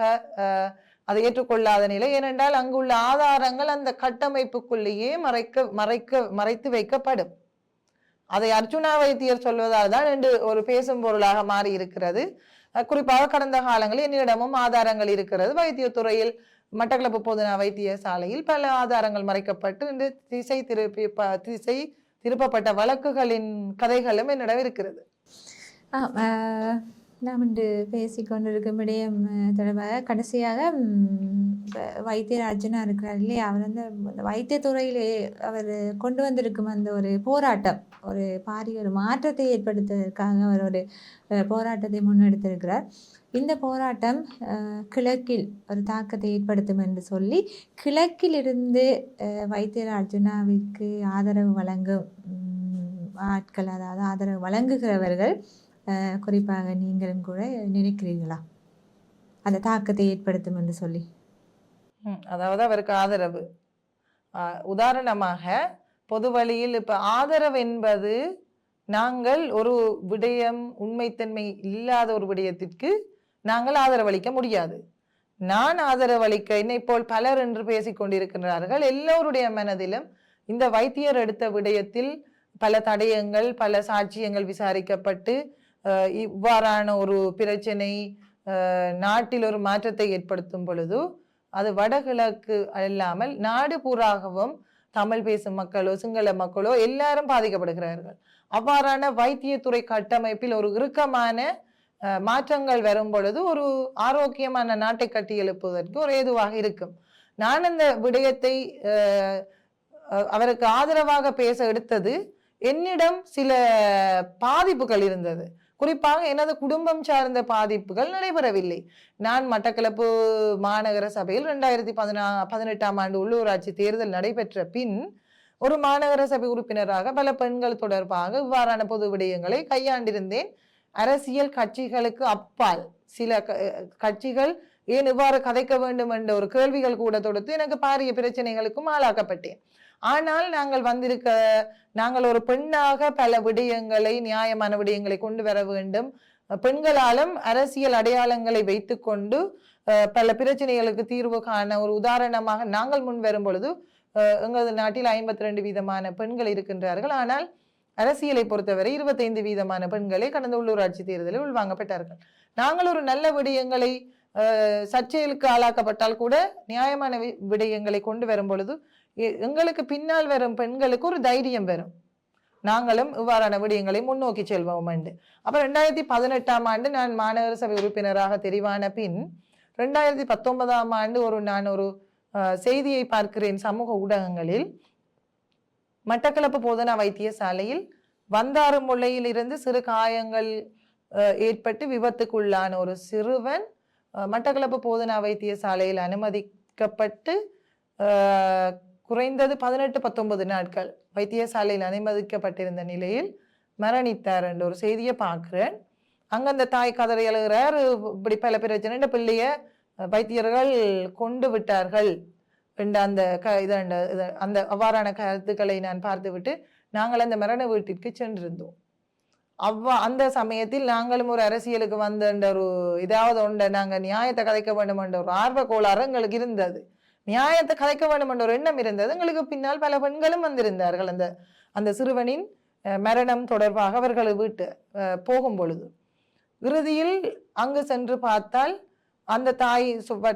அதை ஏற்றுக்கொள்ளாத நிலை. ஏனென்றால் அங்குள்ள ஆதாரங்கள் அந்த கட்டமைப்புக்குள்ளேயே மறைத்து வைக்கப்படும். அதை அர்ஜுனா வைத்தியர் சொல்வதால் தான் என்று ஒரு பேசும் பொருளாக மாறி இருக்கிறது. குறிப்பாக கடந்த காலங்களில் என்னிடமும் ஆதாரங்கள் இருக்கிறது. வைத்தியத்துறையில் மட்டக்களப்பு போதனா வைத்தியசாலையில் பல ஆதாரங்கள் மறைக்கப்பட்டு இன்று திசை திருப்பப்பட்ட வழக்குகளின் கதைகளும் என்னிடம் இருக்கிறது. நாம் இன்று பேசிக்கொண்டிருக்கும் விடயம் தொடர்பாக கடைசியாக வைத்தியர் அர்ஜுனா இருக்கிறார் இல்லையா, அவர் வந்து வைத்தியத்துறையிலே அவர் கொண்டு வந்திருக்கும் அந்த ஒரு போராட்டம், ஒரு பாரிய ஒரு மாற்றத்தை ஏற்படுத்துவதற்காக அவர் ஒரு போராட்டத்தை முன்னெடுத்திருக்கிறார். இந்த போராட்டம் கிழக்கில் ஒரு தாக்கத்தை ஏற்படுத்தும் என்று சொல்லி கிழக்கில் இருந்து வைத்தியர் அர்ஜுனாவிற்கு ஆதரவு வழங்கும் ஆட்கள், அதாவது ஆதரவு வழங்குகிறவர்கள் குறிப்பாக நீங்களும் கூட நினைக்கிறீர்களா அந்த தாக்கத்தை ஏற்படுத்தும் என்று சொல்லி? அதாவது அவருக்கு ஆதரவு, உதாரணமாக பொது வழியில் இப்ப ஆதரவு என்பது நாங்கள் ஒரு விடயம் உண்மைத்தன்மை இல்லாத ஒரு விடயத்திற்கு நாங்கள் ஆதரவளிக்க முடியாது. நான் ஆதரவளிக்க என்னை போல் பலர் என்று பேசிக் கொண்டிருக்கிறார்கள். எல்லோருடைய மனதிலும் இந்த வைத்தியர் எடுத்த விடயத்தில் பல தடயங்கள் பல சாட்சியங்கள் விசாரிக்கப்பட்டு இவ்வாறான ஒரு பிரச்சனை நாட்டில் ஒரு மாற்றத்தை ஏற்படுத்தும் பொழுது அது வடகிழக்கு இல்லாமல் நாடு பூராகவும் தமிழ் பேசும் மக்களோ சிங்கள மக்களோ எல்லாரும் பாதிக்கப்படுகிறார்கள். அவ்வாறான வைத்தியத்துறை கட்டமைப்பில் ஒரு இறுக்கமான மாற்றங்கள் வரும் பொழுது ஒரு ஆரோக்கியமான நாட்டை கட்டி எழுப்புவதற்கு ஒரு ஏதுவாக இருக்கும். நான் அந்த விடயத்தை அவருக்கு ஆதரவாக பேச எடுத்தது, என்னிடம் சில பாதிப்புகள் இருந்தது. குறிப்பாக எனது குடும்பம் சார்ந்த பாதிப்புகள் நடைபெறவில்லை. நான் மட்டக்களப்பு மாநகர சபையில் 2018ஆம் ஆண்டு உள்ளூராட்சி தேர்தல் நடைபெற்ற பின் ஒரு மாநகர சபை உறுப்பினராக பல பெண்கள் தொடர்பாக இவ்வாறான பொது விடயங்களை கையாண்டிருந்தேன். அரசியல் கட்சிகளுக்கு அப்பால் சில கட்சிகள் ஏன் இவ்வாறு கதைக்க வேண்டும் என்ற ஒரு கேள்விகள் கூட தொடுத்து எனக்கு பாரிய பிரச்சனைகளுக்கும் ஆளாக்கப்பட்டேன். ஆனால் நாங்கள் ஒரு பெண்ணாக பல விடயங்களை, நியாயமான விடயங்களை கொண்டு வர வேண்டும். பெண்களாலும் அரசியல் அடையாளங்களை வைத்துக்கொண்டு பல பிரச்சனைகளுக்கு தீர்வு காண ஒரு உதாரணமாக நாங்கள் முன் வரும் பொழுது எங்களது நாட்டில் 52% பெண்கள் இருக்கின்றார்கள். ஆனால் அரசியலை பொறுத்தவரை 25% பெண்களே கடந்த உள்ளூராட்சி தேர்தலில் உள்வாங்கப்பட்டார்கள். நாங்கள் ஒரு நல்ல விடயங்களை சர்ச்சைகளுக்கு ஆளாக்கப்பட்டால் கூட நியாயமான விடயங்களை கொண்டு வரும் பொழுது எங்களுக்கு பின்னால் வரும் பெண்களுக்கு ஒரு தைரியம் வரும், நாங்களும் இவ்வாறான விடயங்களை முன்னோக்கி செல்வோம் என்று. அப்ப 2018 நான் மாநகர சபை உறுப்பினராக தெரிவான பின் 2019 நான் ஒரு செய்தியை பார்க்கிறேன் சமூக ஊடகங்களில். மட்டக்களப்பு போதனா வைத்தியசாலையில் வந்தாறுமுல்லையில் இருந்து சிறு காயங்கள் ஏற்பட்டு விபத்துக்குள்ளான ஒரு சிறுவன் மட்டக்களப்பு போதனா வைத்தியசாலையில் அனுமதிக்கப்பட்டு குறைந்தது 18-19 நாட்கள் வைத்தியசாலையில் அனுமதிக்கப்பட்டிருந்த நிலையில் மரணித்தார் என்ற ஒரு செய்தியை பார்க்கிறேன். அங்க அந்த தாய் கதறி எழுகிறார், இப்படி பல பிரச்சனை, பிள்ளைய வைத்தியர்கள் கொண்டு விட்டார்கள் என்ற அந்த அவ்வாறான கருத்துக்களை நான் பார்த்துவிட்டு நாங்கள் அந்த மரண வீட்டிற்கு சென்றிருந்தோம். அந்த சமயத்தில் நாங்களும் ஒரு அரசியலுக்கு வந்த ஒரு இதாவது ஒன்றை நாங்கள் நியாயத்தை கதைக்க வேண்டும் என்ற ஒரு ஆர்வ கோளாறு எங்களுக்கு இருந்தது. நியாயத்தை கதைக்க வேண்டும் என்ற ஒரு எண்ணம் இருந்தது. எங்களுக்கு பின்னால் பல பெண்களும் வந்திருந்தார்கள். அந்த சிறுவனின் மரணம் தொடர்பாக அவர்கள் வீட்டு போகும் பொழுது இறுதியில் அங்கு சென்று பார்த்தால் அந்த தாய்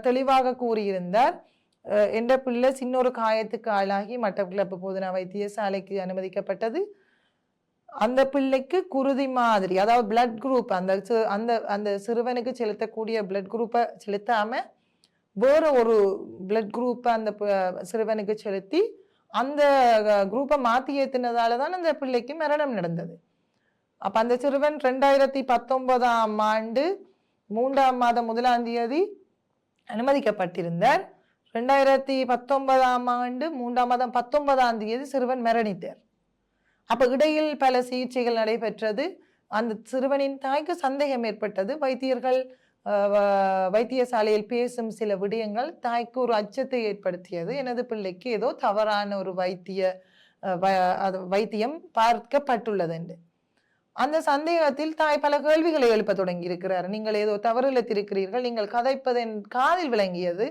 தெளிவாக கூறியிருந்தார், என்ற பிள்ளை சின்னொரு காயத்துக்கு ஆளாகி மட்டக்களப்பு போதனா வைத்தியசாலைக்கு அனுமதிக்கப்பட்டது. அந்த பிள்ளைக்கு குருதி மாதிரி, அதாவது பிளட் குரூப், அந்த சிறுவனுக்கு செலுத்தக்கூடிய பிளட் குரூப்பை செலுத்தாம வேற ஒரு பிளட் குரூப்பை அந்த சிறுவனுக்கு செலுத்தி அந்த குரூப்பை மாற்றி ஏற்றினதால தான் அந்த பிள்ளைக்கு மரணம் நடந்தது. அப்ப அந்த சிறுவன் 2019 3ஆம் மாதம் 1ஆம் தேதி அனுமதிக்கப்பட்டிருந்தார். 2019 3ஆம் மாதம் 19ஆம் தேதி சிறுவன் மரணித்தார். அப்ப இடையில் பல சிகிச்சைகள் நடைபெற்றது. அந்த சிறுவனின் தாய்க்கு சந்தேகம் ஏற்பட்டது. வைத்தியசாலையில் பேசும் சில விடயங்கள் தாய்க்கு ஒரு அச்சத்தை ஏற்படுத்தியது. எனது பிள்ளைக்கு ஏதோ தவறான ஒரு வைத்தியம் பார்க்கப்பட்டுள்ளது என்று. அந்த சந்தேகத்தில் தாய் பல கேள்விகளை எழுப்ப தொடங்கி இருக்கிறார். நீங்கள் ஏதோ தவறு இழைத்திருக்கிறீர்கள், நீங்கள் கதைப்பது என் காதில் விளங்கியது,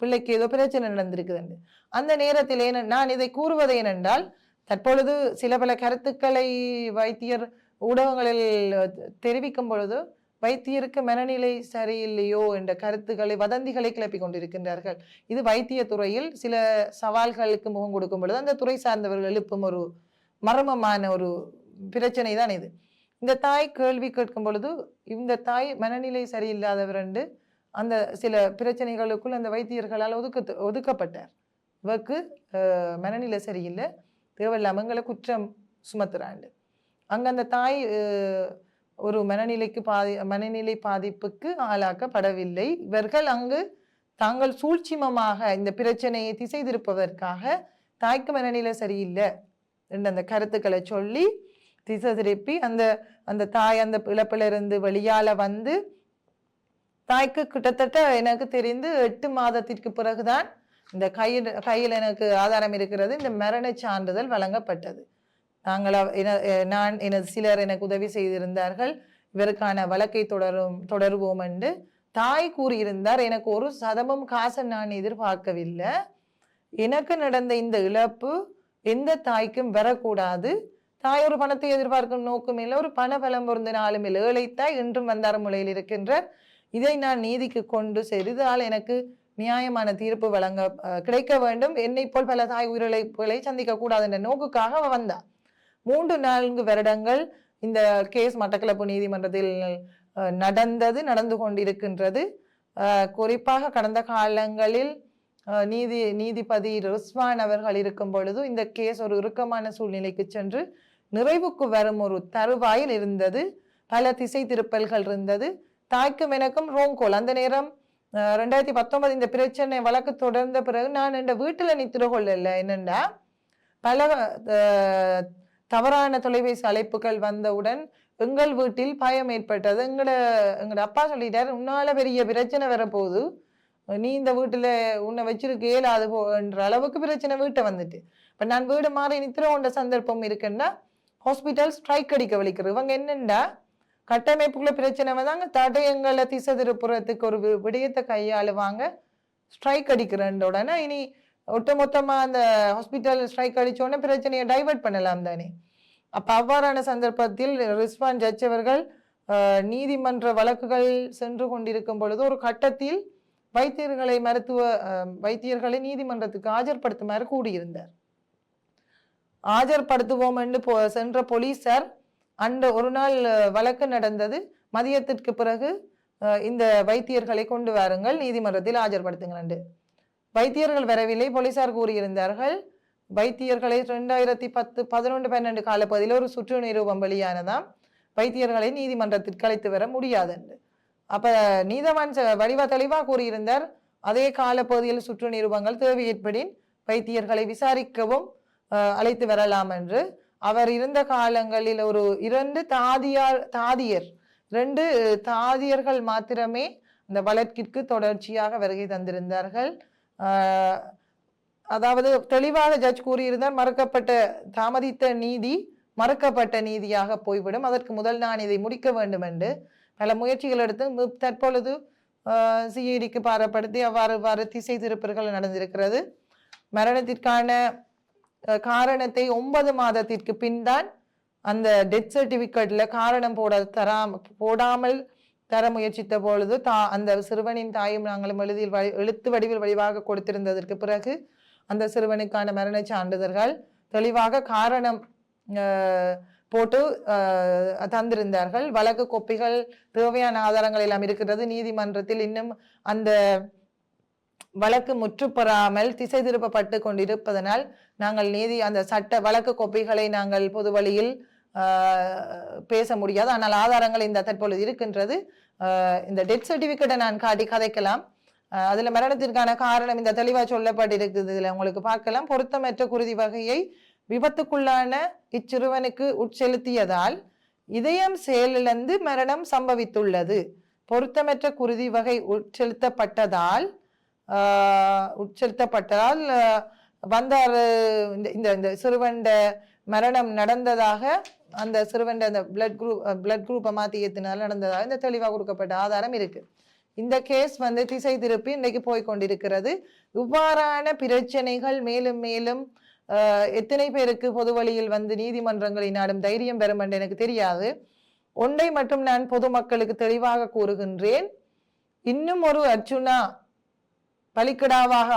பிள்ளைக்கு ஏதோ பிரச்சனை நடந்திருக்குது என்று. அந்த நேரத்தில் நான் இதை கூறுவது ஏனென்றால், தற்பொழுது சில பல கருத்துக்களை வைத்தியர் ஊடகங்களில் தெரிவிக்கும் பொழுது வைத்தியருக்கு மனநிலை சரியில்லையோ என்ற கருத்துக்களை, வதந்திகளை கிளப்பி கொண்டிருக்கின்றார்கள். இது வைத்திய துறையில் சில சவால்களுக்கு முகம் கொடுக்கும் பொழுது அந்த துறை சார்ந்தவர்கள் எழுப்பும் ஒரு மர்மமான ஒரு பிரச்சனை தான் இது. இந்த தாய் கேள்வி கேட்கும் பொழுது இந்த தாய் மனநிலை சரியில்லாதவர் என்று அந்த சில பிரச்சனைகளுக்குள் அந்த வைத்தியர்களால் ஒதுக்கப்பட்டார். இவருக்கு மனநிலை சரியில்லை, தேவையில்லாம எங்களை குற்றம் சுமத்துறாண்டு. அங்க அந்த தாய் ஒரு மனநிலை பாதிப்புக்கு ஆளாக்கப்படவில்லை. இவர்கள் அங்கு தாங்கள் சூழ்ச்சிமமாக இந்த பிரச்சனையை திசை திருப்பதற்காக தாய்க்கு மனநிலை சரியில்லை என்ற அந்த கருத்துக்களை சொல்லி திசை திருப்பி அந்த தாய் அந்த இழப்பிலிருந்து வெளியால வந்து தாய்க்கு கிட்டத்தட்ட எனக்கு தெரிந்து 8 மாதத்திற்கு பிறகுதான் இந்த கையில் எனக்கு ஆதாரம் இருக்கிறது, இந்த மரண சான்றிதழ் வழங்கப்பட்டது. எனது சிலர் எனக்கு உதவி செய்திருந்தார்கள், இவருக்கான வழக்கை தொடருவோம் என்று தாய் கூறியிருந்தார். எனக்கு ஒரு சதமும் காசை நான் எதிர்பார்க்கவில்லை. எனக்கு நடந்த இந்த இழப்பு எந்த தாய்க்கும் வரக்கூடாது. தாய் ஒரு பணத்தை எதிர்பார்க்கும் நோக்கம் இல்லை, ஒரு பண பலம் பொருந்தின ஆளும் இல்லை. ஏழைத்தாய் இன்றும் வந்தாறுமுலையில் இருக்கின்ற இதை நான் நீதிக்கு கொண்டு செய்தால் எனக்கு நியாயமான தீர்ப்பு கிடைக்க வேண்டும். என்னை போல் பல தாய் உயிரிழப்புகளை சந்திக்க கூடாது என்ற நோக்குக்காக அவ வந்தார். 3-4 வருடங்கள் இந்த கேஸ் மட்டக்களப்பு நீதிமன்றத்தில் நடந்து கொண்டிருக்கின்றது. குறிப்பாக கடந்த காலங்களில் நீதிபதி ரிஸ்வான் அவர்கள் இருக்கும் பொழுது இந்த கேஸ் ஒரு இறுக்கமான சூழ்நிலைக்கு சென்று நிறைவுக்கு வரும் ஒரு தருவாயில் இருந்தது. பல திசை திருப்பல்கள் இருந்தது. தாய்க்கும் எனக்கும் ரோங்கோல். அந்த நேரம் 2019 இந்த பிரச்சனை வழக்கு தொடர்ந்த பிறகு நான் என் வீட்டுல நித்திர கொள்ளல. என்னண்டா பல தவறான தொலைபேசி அழைப்புகள் வந்தவுடன் எங்கள் வீட்டில் பயம் ஏற்பட்டது. எங்கட அப்பா சொல்லிட்டார், உன்னால பெரிய பிரச்சனை வரப்போகுது, நீ இந்த வீட்டுல உன்னை வச்சிருக்க இயலாது போன்ற அளவுக்கு பிரச்சனை வீட்டை வந்துட்டு. இப்ப நான் வீடு மாறி நித்திர கொண்ட சந்தர்ப்பம் இருக்குன்னா ஹாஸ்பிட்டல் ஸ்ட்ரைக் அடிக்க வலிக்கிறது. இவங்க என்னண்டா கட்டமைப்புக்குள்ள பிரச்சனை வந்தாங்க, தடயங்களை திசை திருப்புறத்துக்கு ஒரு விடயத்தை கையாளுவாங்க, ஸ்ட்ரைக் அடிக்கிறன்ற உடனே இனி ஒட்டுமொத்தமா அந்த ஹாஸ்பிட்டல் ஸ்ட்ரைக் அடிச்சோடனே பிரச்சனையை டைவர்ட் பண்ணலாம் தானே. அப்ப அவ்வாறான சந்தர்ப்பத்தில் ரிஸ்வான் ஜட்ஜ் அவர்கள் நீதிமன்ற வழக்குகள் சென்று கொண்டிருக்கும் பொழுது ஒரு கட்டத்தில் வைத்தியர்களை நீதிமன்றத்துக்கு ஆஜர்படுத்துமாறு கூடியிருந்தார். ஆஜர்படுத்துவோம் என்று சென்ற போலீசார் அந்த ஒரு நாள் வழக்கு நடந்தது, மதியத்திற்கு பிறகு இந்த வைத்தியர்களை கொண்டு வாருங்கள், நீதிமன்றத்தில் ஆஜர்படுத்துங்கள். வைத்தியர்கள் வரவில்லை. போலீசார் கூறியிருந்தார்கள் வைத்தியர்களை 2010, 11, 12 காலப்பகுதியில் ஒரு சுற்று நிரூபம் வெளியானதாம், வைத்தியர்களை நீதிமன்றத்திற்கு அழைத்து வர முடியாது என்று. அப்ப நீதவான் வடிவா தெளிவா கூறியிருந்தார், அதே காலப்பகுதியில் சுற்று நிரூபங்கள் தேவை ஏற்படின் வைத்தியர்களை விசாரிக்கவும் அழைத்து வரலாம் என்று. அவர் இருந்த காலங்களில் ஒரு 2 தாதியர்கள் மாத்திரமே அந்த வழக்கிற்கு தொடர்ச்சியாக வருகை தந்திருந்தார்கள். அதாவது தெளிவாக ஜட்ஜ் கூறியிருந்தார், தாமதித்த நீதி மறுக்கப்பட்ட நீதியாக போய்விடும், அதற்கு முதல் நான் இதை முடிக்க வேண்டும் என்று பல முயற்சிகள் எடுத்து தற்பொழுது சிஐடிக்கு பாரப்படுத்தி அவ்வாறு திசை திருப்பல்கள் நடந்திருக்கிறது. மரணத்திற்கான காரணத்தை 9 மாதத்திற்கு பின் தான் அந்த டெத் சர்டிபிகேட்ல காரணம் போடாமல் தர முயற்சித்த பொழுது அந்த சிறுவனின் தாயும் நாங்களும் எழுத்து வடிவில் வடிவாக கொடுத்திருந்ததற்கு பிறகு அந்த சிறுவனுக்கான மரண சான்றிதழ்கள் தெளிவாக காரணம் போட்டு தந்திருந்தார்கள். வழக்கு கோப்பிகள் தேவையான ஆதாரங்கள் எல்லாம் இருக்கிறது. நீதிமன்றத்தில் இன்னும் அந்த வழக்கு முற்றுப்பெறாமல் திசை திருப்பப்பட்டு கொண்டிருப்பதனால் நாங்கள் அந்த சட்ட வழக்கு கோப்பிகளை நாங்கள் பொது வழியில் பேச முடியாது. ஆனால் ஆதாரங்கள் இந்த தற்பொழுது இருக்கின்றது. இந்த டெத் சர்டிபிகேட்டை நான் காட்டி கதைக்கலாம். அதுல மரணத்திற்கான காரணம் இந்த தெளிவா சொல்லப்பட்டிருக்குது. இதுல உங்களுக்கு பார்க்கலாம், பொருத்தமற்ற குருதி வகையை விபத்துக்குள்ளான இச்சிறுவனுக்கு உட்செலுத்தியதால் இதயம் செயலிழந்து மரணம் சம்பவித்துள்ளது. பொருத்தமற்ற குருதி வகை உட்செலுத்தப்பட்டதால் வந்தார் இந்த சிறுவண்ட மரணம் நடந்ததாக, அந்த சிறுவண்ட அந்த பிளட் குரூப்பை மாத்தி ஏத்தினால நடந்ததாக இந்த தெளிவாக கொடுக்கப்பட்ட ஆதாரம் இருக்கு. இந்த கேஸ் திசை திருப்பி இன்றைக்கு போய்கொண்டிருக்கிறது. இவ்வாறான பிரச்சனைகள் மேலும் மேலும் எத்தனை பேருக்கு பொது வழியில் நீதிமன்றங்களை நாடும் தைரியம் பெறும் என்று எனக்கு தெரியாது. ஒன்றை மட்டும் நான் பொதுமக்களுக்கு தெளிவாக கூறுகின்றேன், இன்னும் ஒரு அர்ச்சுனா பலிக்கடாவாக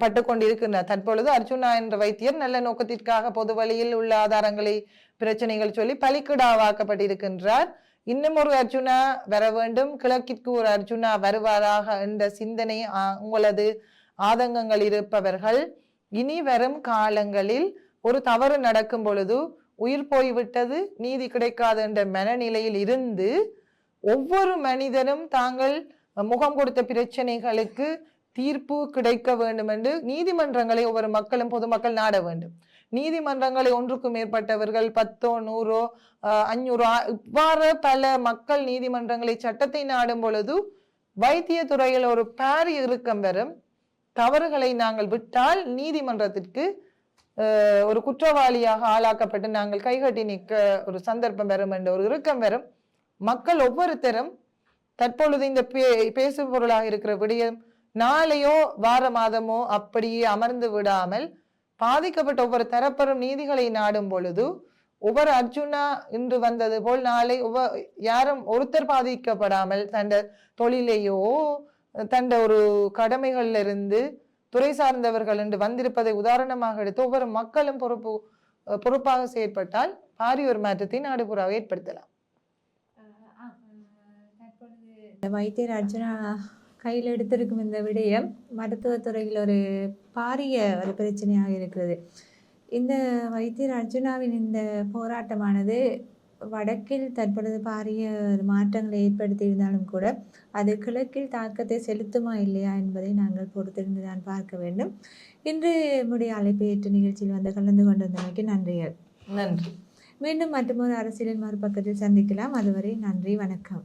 பட்டு கொண்டிருக்கின்றார். தற்பொழுது அர்ச்சுனா என்ற வைத்தியர் நல்ல நோக்கத்திற்காக பொது வழியில் உள்ள ஆதாரங்களை பிரச்சனைகள் சொல்லி பலிக்கடாவாக்கப்பட்டிருக்கின்றார். இன்னும் ஒரு அர்ச்சுனா வர வேண்டும், கிழக்கிற்கு ஒரு அர்ச்சுனா வருவாராக என்ற சிந்தனை உங்களது ஆதங்கங்கள் இருப்பவர்கள் இனி வரும் காலங்களில் ஒரு தவறு நடக்கும் பொழுது உயிர் போய்விட்டது, நீதி கிடைக்காது என்ற மனநிலையில் இருந்து ஒவ்வொரு மனிதனும் தாங்கள் முகம் கொடுத்த பிரச்சனைகளுக்கு தீர்ப்பு கிடைக்க வேண்டும் என்று நீதிமன்றங்களை ஒவ்வொரு மக்களும் பொதுமக்கள் நாட வேண்டும். நீதிமன்றங்களை ஒன்றுக்கும் மேற்பட்டவர்கள் 10, 100, 500 இவ்வாறு பல மக்கள் நீதிமன்றங்களை சட்டத்தை நாடும் பொழுது வைத்திய துறையில் ஒரு பாரிய இறுக்கம் வரும். தவறுகளை நாங்கள் விட்டால் நீதிமன்றத்திற்கு ஒரு குற்றவாளியாக ஆளாக்கப்பட்டு நாங்கள் கைகட்டி நிற்க ஒரு சந்தர்ப்பம் வரும் என்ற ஒரு இறுக்கம் வரும். மக்கள் ஒவ்வொருத்தரும் தற்பொழுது இந்த பேசு பொருளாக இருக்கிற விடயம் நாளையோ வார மாதமோ அப்படியே அமர்ந்து விடாமல் பாதிக்கப்பட்ட ஒவ்வொரு தரப்பரும் நீதிகளை நாடும் பொழுது ஒவ்வொரு அர்ஜுனா இன்று வந்தது போல் நாளை யாரும் ஒருத்தர் பாதிக்கப்படாமல் தண்ட தொழிலையோ தண்ட ஒரு கடமைகள்ல இருந்து துறை சார்ந்தவர்கள் என்று வந்திருப்பதை உதாரணமாக எடுத்து ஒவ்வொரு மக்களும் பொறுப்பாக செயற்பட்டால் பாரிய ஒரு மாற்றத்தை நாடுபுறாக ஏற்படுத்தலாம். வைத்தியர் அர்ஜுனா கையில் எடுத்திருக்கும் இந்த விடயம் மருத்துவத்துறையில் ஒரு பாரிய ஒரு பிரச்சனையாக இருக்கிறது. இந்த வைத்தியர் அர்ஜுனாவின் இந்த போராட்டமானது வடக்கில் தற்பொழுது பாரிய மாற்றங்களை ஏற்படுத்தியிருந்தாலும் கூட அது கிழக்கில் தாக்கத்தை செலுத்துமா இல்லையா என்பதை நாங்கள் பொறுத்திருந்து தான் பார்க்க வேண்டும். இன்று நம்முடைய அழைப்பு ஏற்று நிகழ்ச்சியில் கலந்து கொண்டிருந்தமைக்கு நன்றிகள். நன்றி. மீண்டும் மற்றொரு அரசியலின் மறுபக்கத்தில் சந்திக்கலாம். அதுவரை நன்றி, வணக்கம்.